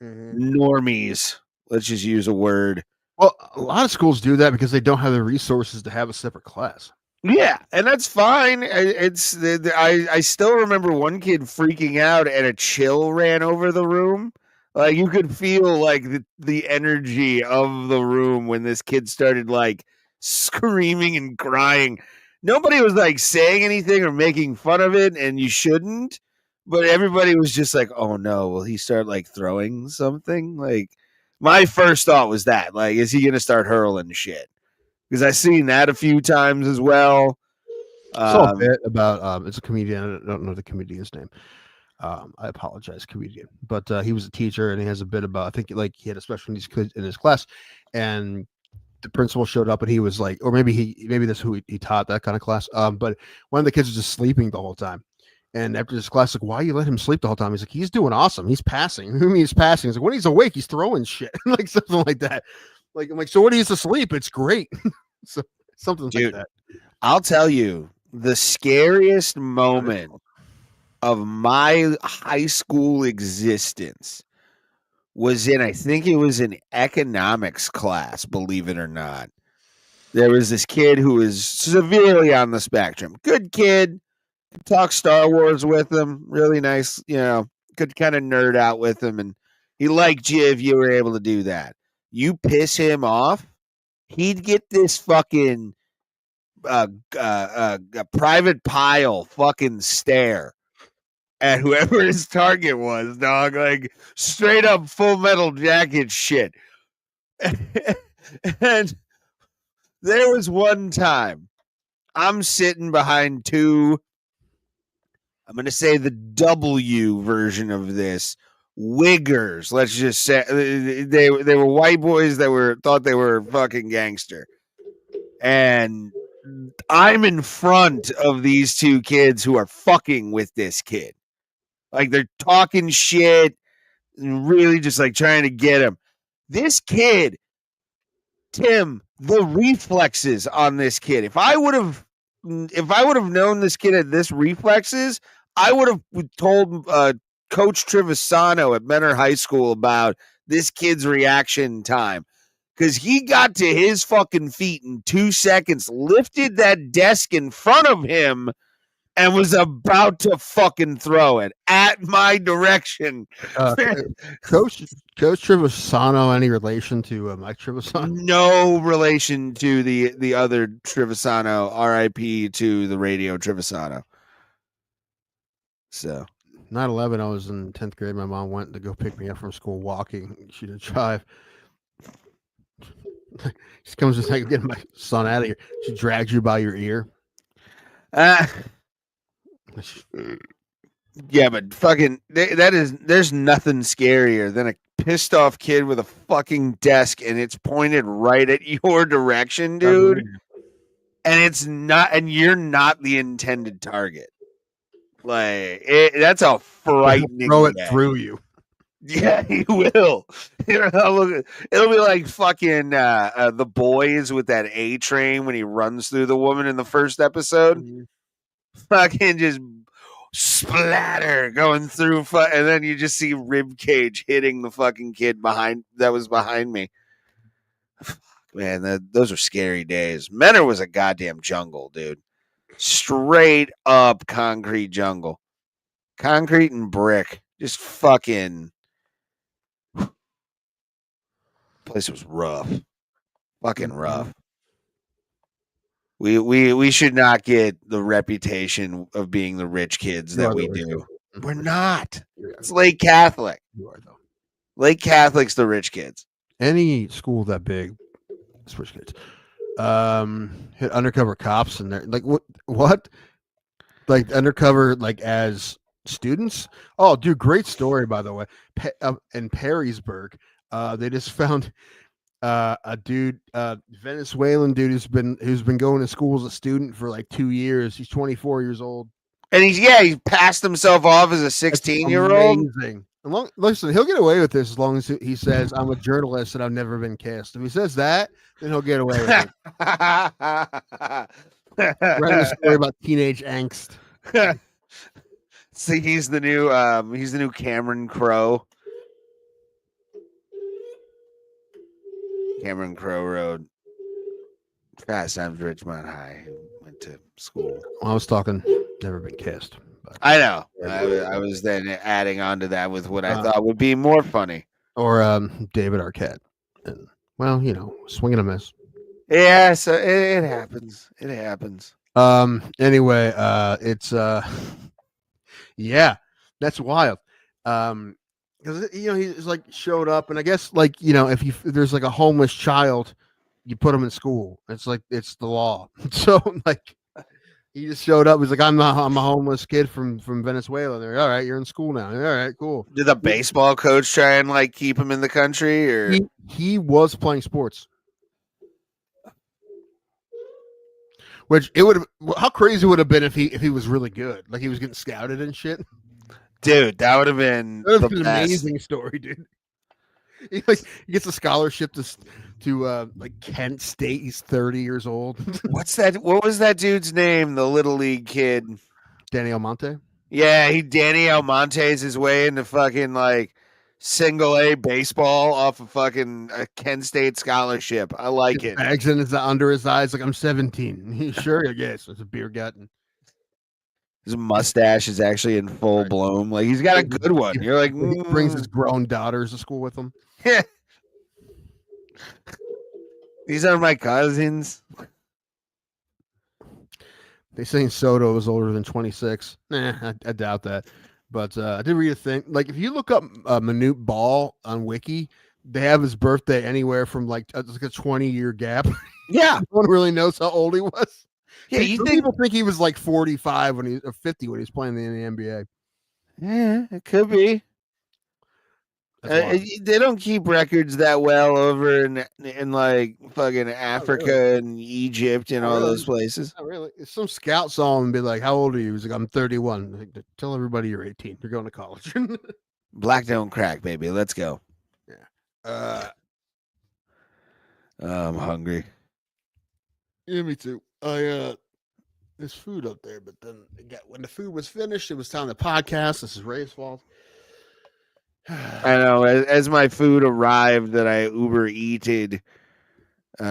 normies. Let's just use a word. Well, a lot of schools do that because they don't have the resources to have a separate class. Yeah, and that's fine. I still remember one kid freaking out and a chill ran over the room. Like you could feel like the energy of the room when this kid started like screaming and crying. Nobody was like saying anything or making fun of it, and you shouldn't. But everybody was just like, "Oh no, will he start like throwing something?" Like my first thought was that, like, is he gonna start hurling shit? Because I've seen that a few times as well. Saw a bit about it's a comedian. I don't know the comedian's name. I apologize, comedian, but he was a teacher and he has a bit about, I think like he had a special needs kid in his class, and the principal showed up and he was like, or maybe that's who he taught that kind of class. But one of the kids was just sleeping the whole time. And after this class, like, why you let him sleep the whole time? He's like, he's doing awesome. He's passing. Who means passing? He's like, when he's awake, he's throwing shit, like something like that. Like I'm like, so when he's asleep, it's great. So something like that. I'll tell you, the scariest moment of my high school existence was I think it was an economics class, believe it or not. There was this kid who was severely on the spectrum. Good kid, could talk Star Wars with him, really nice, you know, could kind of nerd out with him, and he liked you if you were able to do that. You piss him off, he'd get this fucking a private pile fucking stare at whoever his target was, dog. Like straight up Full Metal Jacket shit. And there was one time I'm sitting behind two, I'm going to say the W version of this, wiggers. Let's just say they were white boys that thought they were fucking gangster. And I'm in front of these two kids who are fucking with this kid. Like they're talking shit and really just like trying to get him. This kid, Tim, the reflexes on this kid. If I would have known this kid had this reflexes, I would have told Coach Trevisano at Menor High School about this kid's reaction time. Because he got to his fucking feet in 2 seconds, lifted that desk in front of him, and was about to fucking throw it at my direction. Coach Trevisano, any relation to Mike Trevisano? No relation to the other Trevisano, RIP to the radio Trevisano. So 9/11, I was in 10th grade. My mom went to go pick me up from school walking. She didn't drive. She comes and like, get my son out of here. She drags you by your ear. Yeah, but fucking there's nothing scarier than a pissed off kid with a fucking desk and it's pointed right at your direction, dude. And you're not the intended target. Like that's a frightening. Throw it through you. Yeah, he will. It'll be like fucking the boys with that A train when he runs through the woman in the first episode. Mm-hmm. Fucking just splatter going through, and then you just see rib cage hitting the fucking kid that was behind me. Man, those are scary days. Menor was a goddamn jungle, dude. Straight up concrete jungle, concrete and brick, just fucking. Place was rough, fucking rough. We should not get the reputation of being the rich kids that we do. We're not. It's Lake Catholic. You are though. Lake Catholic's the rich kids. Any school that big, it's rich kids. Hit undercover cops and they're like what? Like undercover like as students? Oh, dude, great story by the way. In Perrysburg. They just found a dude, Venezuelan dude who's been going to school as a student for like 2 years. He's 24 years old, and he passed himself off as a 16-year-old. Amazing. Listen, he'll get away with this as long as he says I'm a journalist and I've never been cast. If he says that, then he'll get away with it. Writing a story about teenage angst. See, he's the new Cameron Crowe. Cameron Crowe Road. Fast Times at Ridgemont High. Went to school. Well, I was talking, never been kissed. But. I know. I was then adding on to that with what I thought would be more funny. Or David Arquette. And, well, swing and a miss. Yeah, so it happens. It happens. Anyway, it's yeah, that's wild. Because he's like showed up, and I guess like if there's like a homeless child, you put him in school. It's like it's the law. So like he just showed up. He's like, I'm a homeless kid from Venezuela. They're all right. You're in school now. All right, cool. Did the baseball coach try and like keep him in the country, or he was playing sports? Which it would have. How crazy would have been if he was really good, like he was getting scouted and shit. Dude, that would have been an amazing story, dude. He gets a scholarship to like Kent State. He's 30 years old. What's that? What was that dude's name? The little league kid, Danny Almonte. Yeah, Danny Almonte's his way into fucking like single A baseball off of fucking a Kent State scholarship. I like it. Bags in under his eyes, like I'm 17. He's sure, I guess it's a beer gut. His mustache is actually in full bloom. Like he's got a good one. You're like, he brings his grown daughters to school with him. Yeah. These are my cousins. They saying Soto is older than 26. I doubt that. But I did read a thing. Like if you look up Manute Ball on Wiki, they have his birthday anywhere from like a 20-year gap. Yeah. No one really knows how old he was. Yeah, people think he was like 45 or 50 when he was playing in the NBA. Yeah, it could be. They don't keep records that well over in like fucking Africa really. And Egypt and all those places. Not really. If some scout saw him and be like, "How old are you?" He's like, "I'm 31." Like, tell everybody you're 18. You're going to college. Black don't crack, baby. Let's go. Yeah. I'm hungry. Yeah, me too. There's food up there, but then when the food was finished, it was time to podcast. This is Ray's fault. I know. As my food arrived that I Uber Eated, we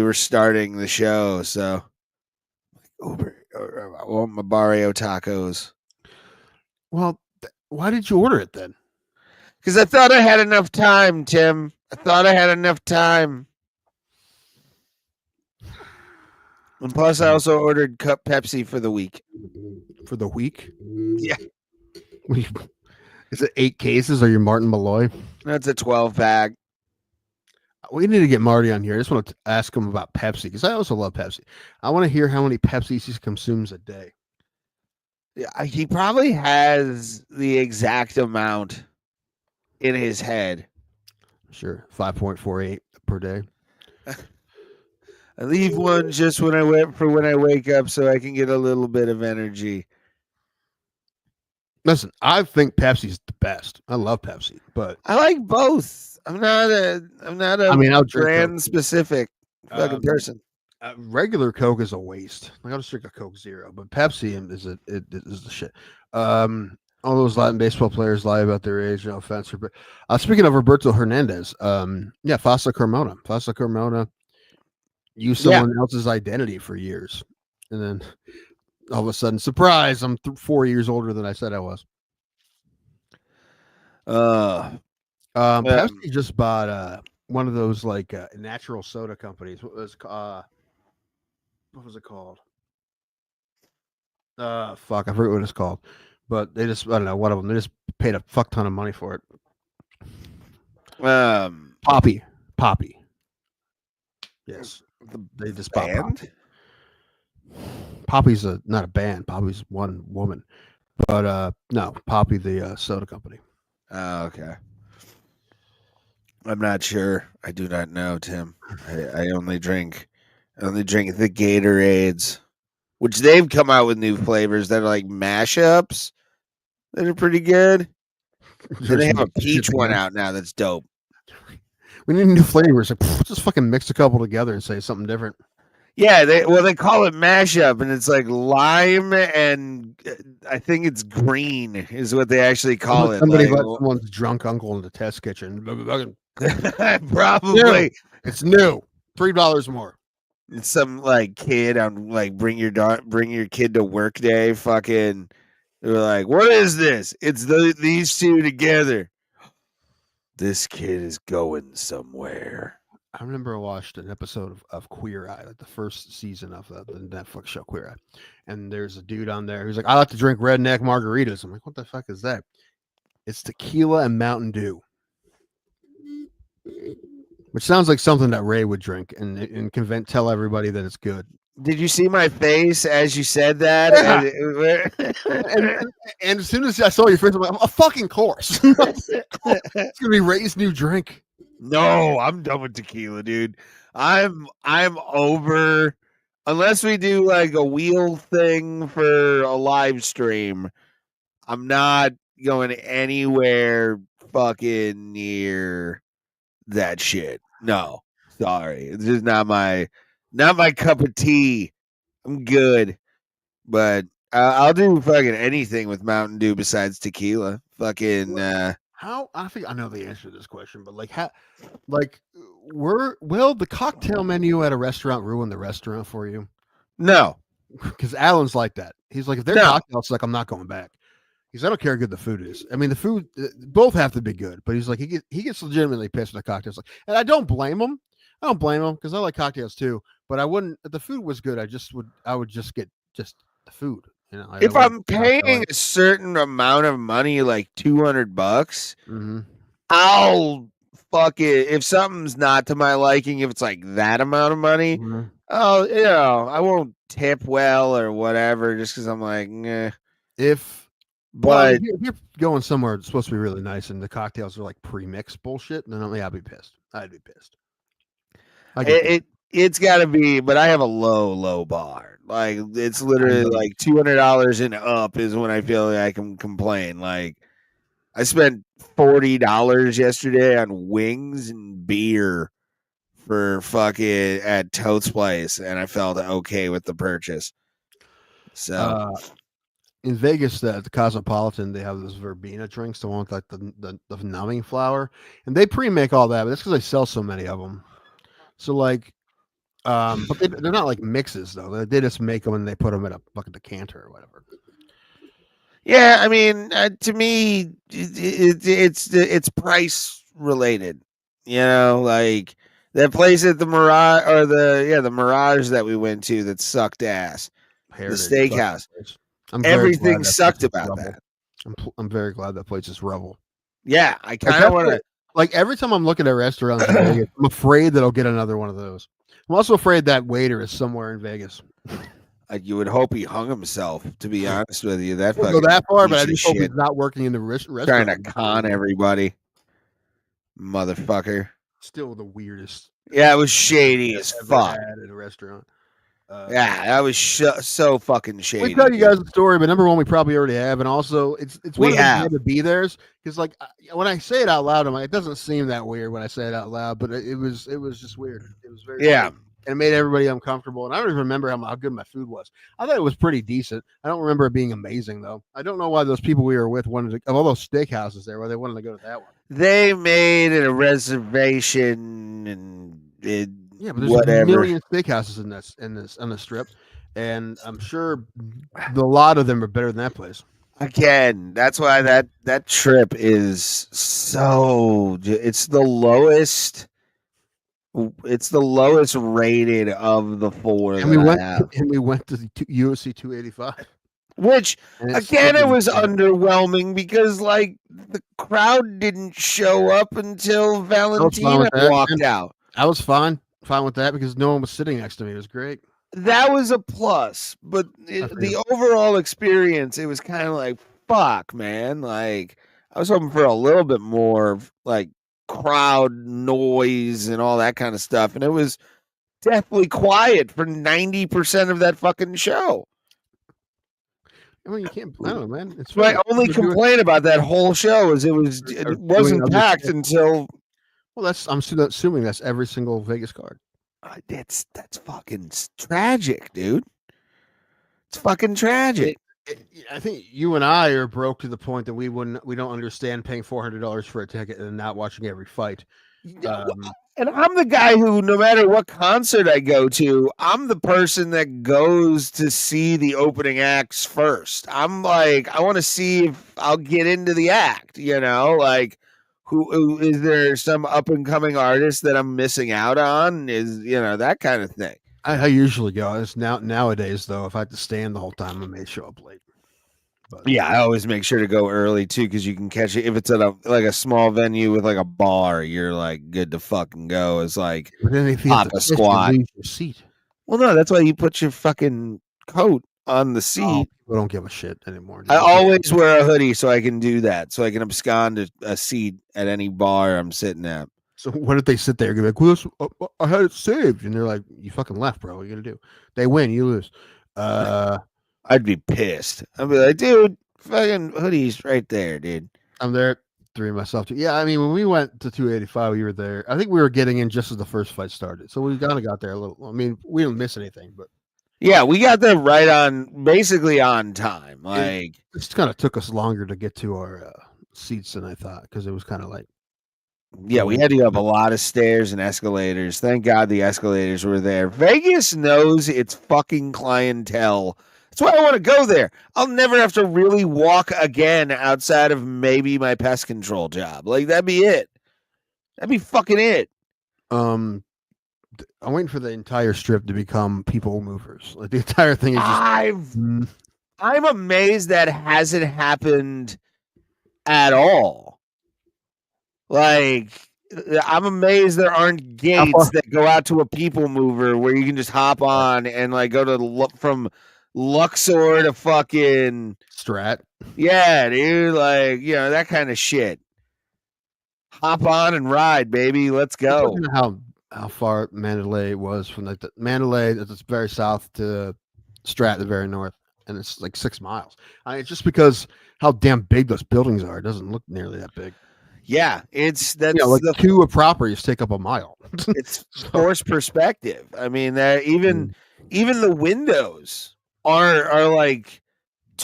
were starting the show, so Uber. I want my Barrio tacos Well, why did you order it then? because I thought I had enough time, Tim. I thought I had enough time. And plus, I also ordered cup Pepsi for the week. For the week? Yeah. Is it 8 cases? Are you Martin Malloy? That's a 12-pack. We need to get Marty on here. I just want to ask him about Pepsi because I also love Pepsi. I want to hear how many Pepsis he consumes a day. Yeah, he probably has the exact amount in his head. Sure, 5.48 per day. I leave one just when I wake up so I can get a little bit of energy. Listen, I think Pepsi's the best. I love Pepsi, but I like both. I'm not a I'll drink brand Coke. specific fucking person. Regular Coke is a waste. Like, I'll just drink a Coke Zero, but Pepsi is the shit. All those Latin baseball players lie about their age. No offense, but speaking of Roberto Hernandez, Fasa Carmona used someone else's identity for years, and then all of a sudden, surprise! I'm 4 years older than I said I was. Pepsi just bought one of those like natural soda companies. What was it called? Fuck, I forget what it's called. But I don't know, one of them. They just paid a fuck ton of money for it. Poppy. Yes, they just bought Poppy. Poppy's not a band. Poppy's one woman, but no, Poppy, the soda company. Oh, okay. I'm not sure. I do not know, Tim. I only drink the Gatorades, which they've come out with new flavors that are like mashups that are pretty good. Then they have a peach one out now that's dope. We need new flavors. Like, just fucking mix a couple together and say something different. Yeah, they call it mashup, and it's like lime and I think it's green is what they actually call it. Somebody let someone's drunk uncle in the test kitchen. Probably. It's new. $3 more. It's some like kid on like bring your kid to work day. Fucking, they were like, "What is this? It's these two together." This kid is going somewhere. I remember I watched an episode of Queer Eye, like the first season of the Netflix show Queer Eye, and there's a dude on there who's like, "I like to drink redneck margaritas." I'm like, "What the fuck is that?" It's tequila and Mountain Dew, which sounds like something that Ray would drink and tell everybody that it's good. Did you see my face as you said that? Yeah. and as soon as I saw your face, I'm like, "A fucking course." It's gonna be Ray's new drink. No, I'm done with tequila, dude. I'm over. Unless we do like a wheel thing for a live stream, I'm not going anywhere fucking near that shit. No, sorry, it's just not my cup of tea. I'm good, but I'll do fucking anything with Mountain Dew besides tequila. Fucking. How I think I know the answer to this question, but will the cocktail menu at a restaurant ruin the restaurant for you? No, because Alan's like that. He's like, if they're cocktails, like I'm not going back. He's, I don't care how good the food is. I mean, the food both have to be good, but he's like he gets legitimately pissed when the cocktails like, and I don't blame him. I don't blame him because I like cocktails too. But I wouldn't. If the food was good, I would just get just the food. You know, if I'm paying a certain amount of money, like $200, I'll fuck it. If something's not to my liking, if it's like that amount of money, I won't tip well or whatever, just because I'm like, eh. But if you're going somewhere it's supposed to be really nice and the cocktails are like pre-mixed bullshit, then I'd be pissed. I'd be pissed. It's got to be, but I have a low bar. Like it's literally like $200 and up is when I feel like I can complain. Like I spent $40 yesterday on wings and beer for fucking at Totes Place, and I felt okay with the purchase. So in Vegas, the Cosmopolitan, they have those verbena drinks, the one with like the numbing flower, and they pre-make all that, but that's because they sell so many of them. So like, but they're not like mixes though. They just make them and they put them in a fucking decanter or whatever. Yeah, I mean, to me, it's price related. You know, like that place at the Mirage or the Mirage that we went to that sucked ass. Heritage, the steakhouse. Everything sucked about that. I'm very glad that place is Rebel. Yeah, I kind of want to. Like every time I'm looking at restaurants in Vegas, I'm afraid that I'll get another one of those. I'm also afraid that waiter is somewhere in Vegas. You would hope he hung himself. To be honest with you, that go that far, but I just hope he's not working in the restaurant. Trying to con everybody, motherfucker. Still the weirdest. Yeah, it was shady as fuck at a restaurant. Yeah, that was so fucking shady. We tell you guys the story, but number one, we probably already have, and also it's we have to be theirs because like when I say it out loud, it doesn't seem that weird when I say it out loud, but it was just weird. It was very weird. And it made everybody uncomfortable. And I don't even remember how good my food was. I thought it was pretty decent. I don't remember it being amazing though. I don't know why those people we were with wanted to, of all those steakhouses there, why they wanted to go to that one. They made it a reservation and yeah, but there's whatever. A million steakhouses on the strip, and I'm sure a lot of them are better than that place. Again, that's why that trip is so. It's the lowest. It's the lowest rated of the four. And we went to UFC 285. Which again, it was underwhelming because like the crowd didn't show up until Valentina walked out. I was fine with that because no one was sitting next to me. It was great. That was a plus, but the overall experience, it was kind of like, fuck, man. Like I was hoping for a little bit more like crowd noise and all that kind of stuff, and it was definitely quiet for 90% of that fucking show. I mean, you can't. I don't know, man. It's my only complaint about that whole show is it wasn't packed until. Well, I'm assuming that's every single Vegas card. That's fucking tragic, dude. It's fucking tragic. I think you and I are broke to the point that we don't understand paying $400 for a ticket and not watching every fight. And I'm the guy who, no matter what concert I go to, I'm the person that goes to see the opening acts first. I'm like, I want to see if I'll get into the act, you know, like who is there some up and coming artist that I'm missing out on? Is, you know, that kind of thing. I usually go. It's nowadays though, if I have to stand the whole time, I may show up late. But yeah, I always make sure to go early too, because you can catch it if it's at a small venue with like a bar. You're like good to fucking go. It's like pop a squat. Your seat. Well, no, that's why you put your fucking coat on the seat. Oh, people don't give a shit anymore. I always wear a hoodie so I can do that, so I can abscond a seat at any bar I'm sitting at. So what if they sit there and be like, well, I had it saved, and they're like, you fucking left, bro. What are you gonna do? They win, you lose. I'd be pissed. I'd be like, dude, fucking hoodie's right there, dude. I'm there at 3 myself too. Yeah, I mean, when we went to 285, we were there. I think we were getting in just as the first fight started, so we kind of got there a little. I mean, we didn't miss anything, but yeah, we got there right on, basically on time. Like it just kind of took us longer to get to our seats than I thought because it was kind of like. Yeah, we had to go up a lot of stairs and escalators. Thank God the escalators were there. Vegas knows its fucking clientele. That's why I want to go there. I'll never have to really walk again outside of maybe my pest control job. Like, that'd be it. That'd be fucking it. I'm waiting for the entire strip to become people movers. Like, the entire thing is just... I'm amazed that hasn't happened at all. Like, I'm amazed there aren't gates that go out to a people mover where you can just hop on and like go to from Luxor to fucking Strat. Yeah, dude. Like, you know, that kind of shit. Hop on and ride, baby. Let's go. How far Mandalay was from the Mandalay, it's very south to Strat, the very north, and it's like 6 miles. I mean, just because how damn big those buildings are, it doesn't look nearly that big. Yeah, that's like the 2 properties take up a mile. It's forced perspective. I mean, that even the windows are like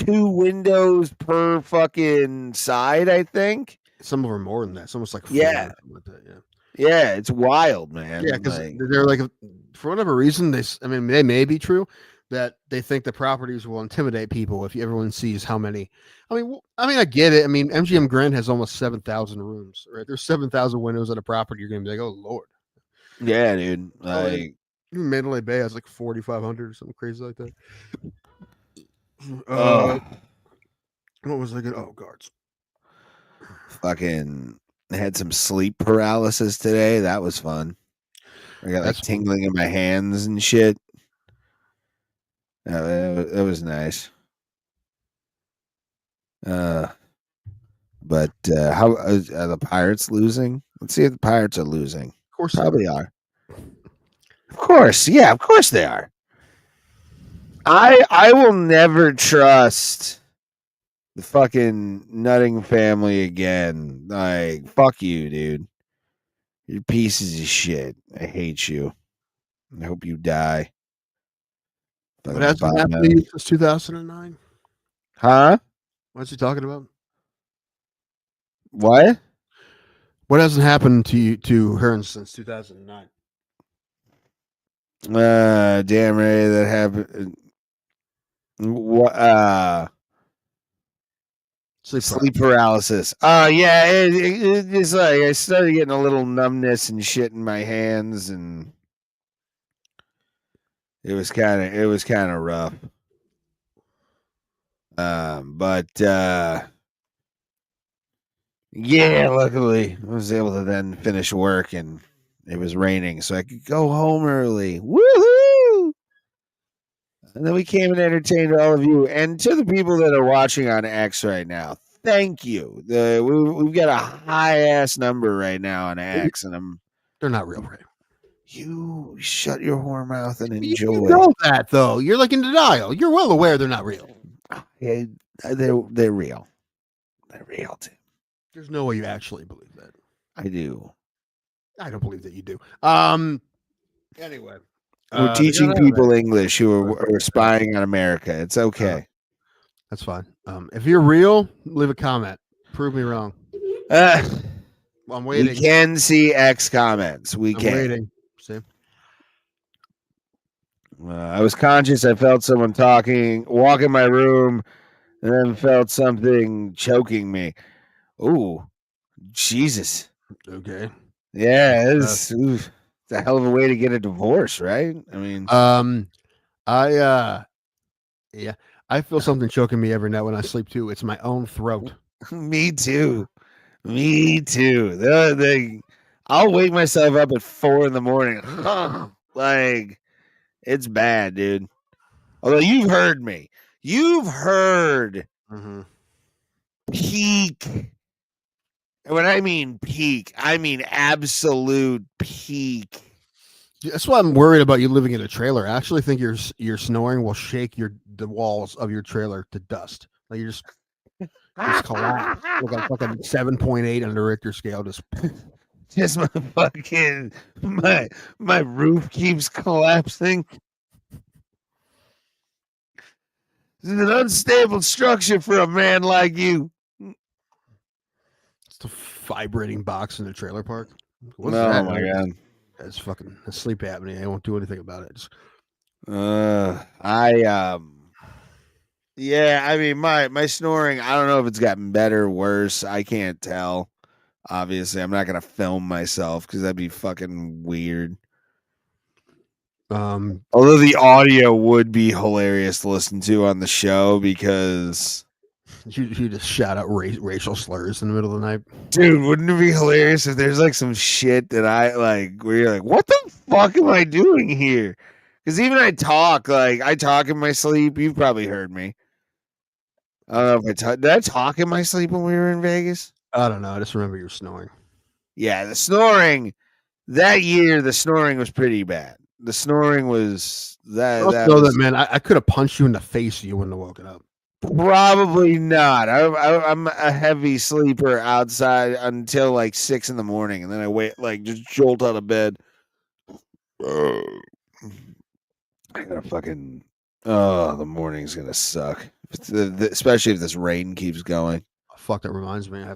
2 windows per fucking side, I think. Some of them are more than that. It's almost like 4 Yeah. or something like that, yeah. Yeah, it's wild, man. Yeah, because Like, they're like, for whatever reason, they may be true that they think the properties will intimidate people if everyone sees how many. I get it. I mean, MGM Grand has almost 7,000 rooms, right? There's 7,000 windows at a property. You're gonna be like, oh lord. yeah, dude. Like, Mandalay Bay has like 4,500 or something crazy like that. What was I good? Oh, guards. fucking had some sleep paralysis today. That was fun. I got like That's tingling in my hands and shit. That was nice. But how are the Pirates losing? Let's see if the Pirates are losing. Of course, Probably are. Of course, yeah, of course they are. I will never trust the fucking Nutting family again. Like, fuck you, dude. You're pieces of shit. I hate you. I hope you die. What hasn't happened to you since 2009? Huh? What's he talking about? What? What hasn't happened to her since 2009? Damn right that happened. What? Sleep paralysis. Oh yeah, it's like I started getting a little numbness and shit in my hands, and it was kind of rough. But yeah, luckily I was able to then finish work, and it was raining, so I could go home early. Woohoo! And then we came and entertained all of you, and to the people that are watching on X right now, thank you. We've got a high ass number right now on X, and they're not real, right? You shut your whore mouth and enjoy. You know that though. You're like in denial. You're well aware they're not real. Yeah, they're real. They're real too. There's no way you actually believe that. I do. I don't believe that you do. Anyway, we're teaching people English who are spying on America. It's okay. That's fine. If you're real, leave a comment. Prove me wrong. I'm waiting. We can see X comments. I'm waiting. See. I was conscious. I felt someone walk in my room, and then felt something choking me. Ooh, Jesus. Okay. Yeah, it's a hell of a way to get a divorce, right? I mean, yeah, I feel something choking me every night when I sleep too. It's my own throat. Me too. I'll wake myself up at 4 a.m. Like, it's bad, dude. Although you've heard me. You've heard peak. And when I mean peak, I mean absolute peak. That's why I'm worried about you living in a trailer. I actually think your snoring will shake the walls of your trailer to dust. Like you just collapse. Like a fucking 7.8 on the Richter scale. Just my fucking my roof keeps collapsing. This is an unstable structure for a man like you. It's the vibrating box in the trailer park. What's that? My god. It's fucking sleep apnea. I won't do anything about it. Yeah, I mean my snoring, I don't know if it's gotten better or worse. I can't tell. Obviously, I'm not gonna film myself because that'd be fucking weird. Although the audio would be hilarious to listen to on the show because you just shout out racial slurs in the middle of the night. Dude, wouldn't it be hilarious if there's like some shit that I like where you're like, what the fuck am I doing here? Because even I talk in my sleep. You've probably heard me. I don't know if did I talk in my sleep when we were in Vegas? I don't know. I just remember you snoring. Yeah, the snoring that year, the snoring was pretty bad. The snoring was that man. I could have punched you in the face. You wouldn't have woken up. Probably not. I'm a heavy sleeper outside until like 6 a.m, and then I wait, like just jolt out of bed. I gotta fucking Oh, the morning's gonna suck, especially if this rain keeps going. Fuck, that reminds me. I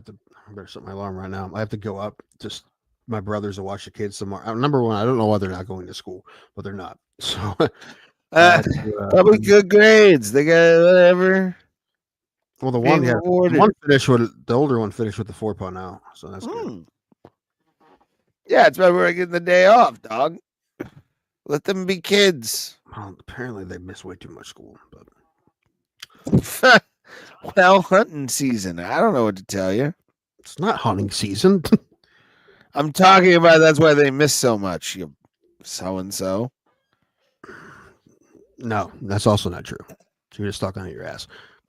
better set my alarm right now. I have to go up. Just my brothers will watch the kids tomorrow. Number one, I don't know why they're not going to school, but they're not. So Probably good grades. They got whatever. Well, the Being one rewarded. finished with the older one finished with the 4.0, so that's good. Yeah, it's why we're getting the day off, dog. Let them be kids. Well, apparently they miss way too much school, but Well, hunting season. I don't know what to tell you. it's not hunting season. I'm talking about that's why they miss so much. You so and so. No, that's also not true. So you're just talking out your ass.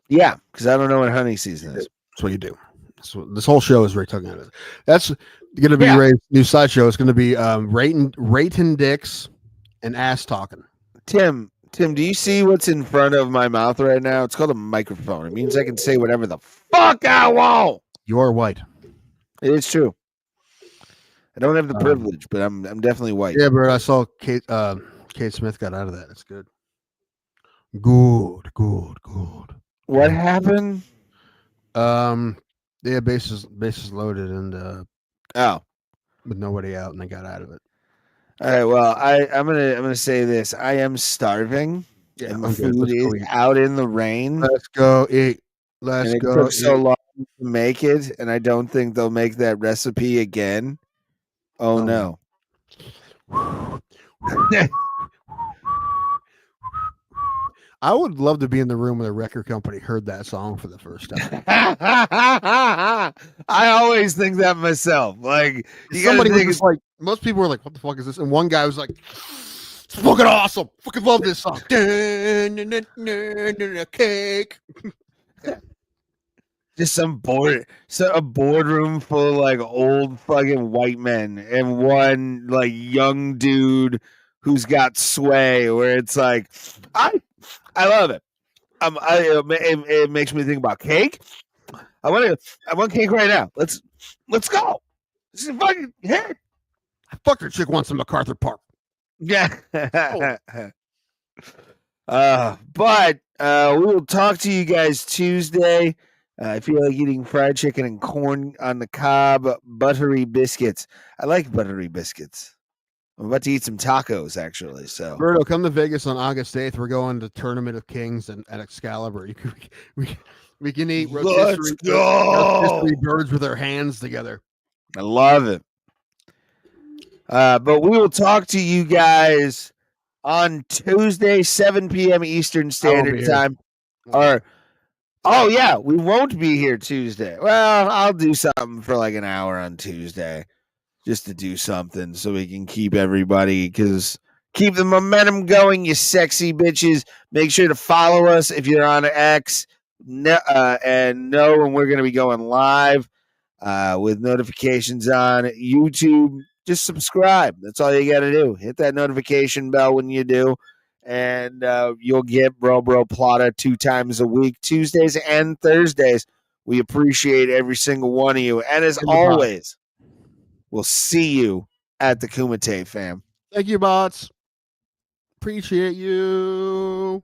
Yeah, because I don't know what hunting season is. That's what you do. So this whole show is Ray talking out of it. That's going to be Ray's new side show. It's going to be rating dicks and ass talking. Tim, do you see what's in front of my mouth right now? It's called a microphone. It means I can say whatever the fuck I want. You're white. It is true. I don't have the privilege, but I'm definitely white. Yeah, but I saw Kate Smith got out of that. That's good. Good. What happened? Yeah, bases loaded and with nobody out, and they got out of it. All right. Well, I'm gonna say this. I am starving. Yeah, and the I'm good. food is out in the rain. Let's go eat. It took so long to make it, and I don't think they'll make that recipe again. Oh no. I would love to be in the room when the record company heard that song for the first time. I always think that myself. Like somebody was just like, most people were like, "What the fuck is this?" And one guy was like, "It's fucking awesome! Fucking love this song." Cake. Just a boardroom full of like old fucking white men and one like young dude who's got sway. Where it's like, I love it. It makes me think about cake. I want cake right now. Let's go. This is fucking hit. I fucked her chick once in MacArthur Park. Yeah. But we will talk to you guys Tuesday. I feel like eating fried chicken and corn on the cob, buttery biscuits. I like buttery biscuits. I'm about to eat some tacos, actually. So, Berto, come to Vegas on August 8th. We're going to Tournament of Kings and at Excalibur. We can eat rotisserie birds with our hands together. I love it. But we will talk to you guys on Tuesday, 7 p.m. Eastern Standard Time. Oh, yeah, we won't be here Tuesday. Well, I'll do something for like an hour on Tuesday just to do something so we can keep everybody, because keep the momentum going, you sexy bitches. Make sure to follow us if you're on X and know when we're going to be going live with notifications on YouTube. Just subscribe. That's all you got to do. Hit that notification bell when you do. And you'll get Bro Plata 2 times a week, Tuesdays and Thursdays. We appreciate every single one of you. And as always, we'll see you at the Kumite, fam. Thank you, bots. Appreciate you.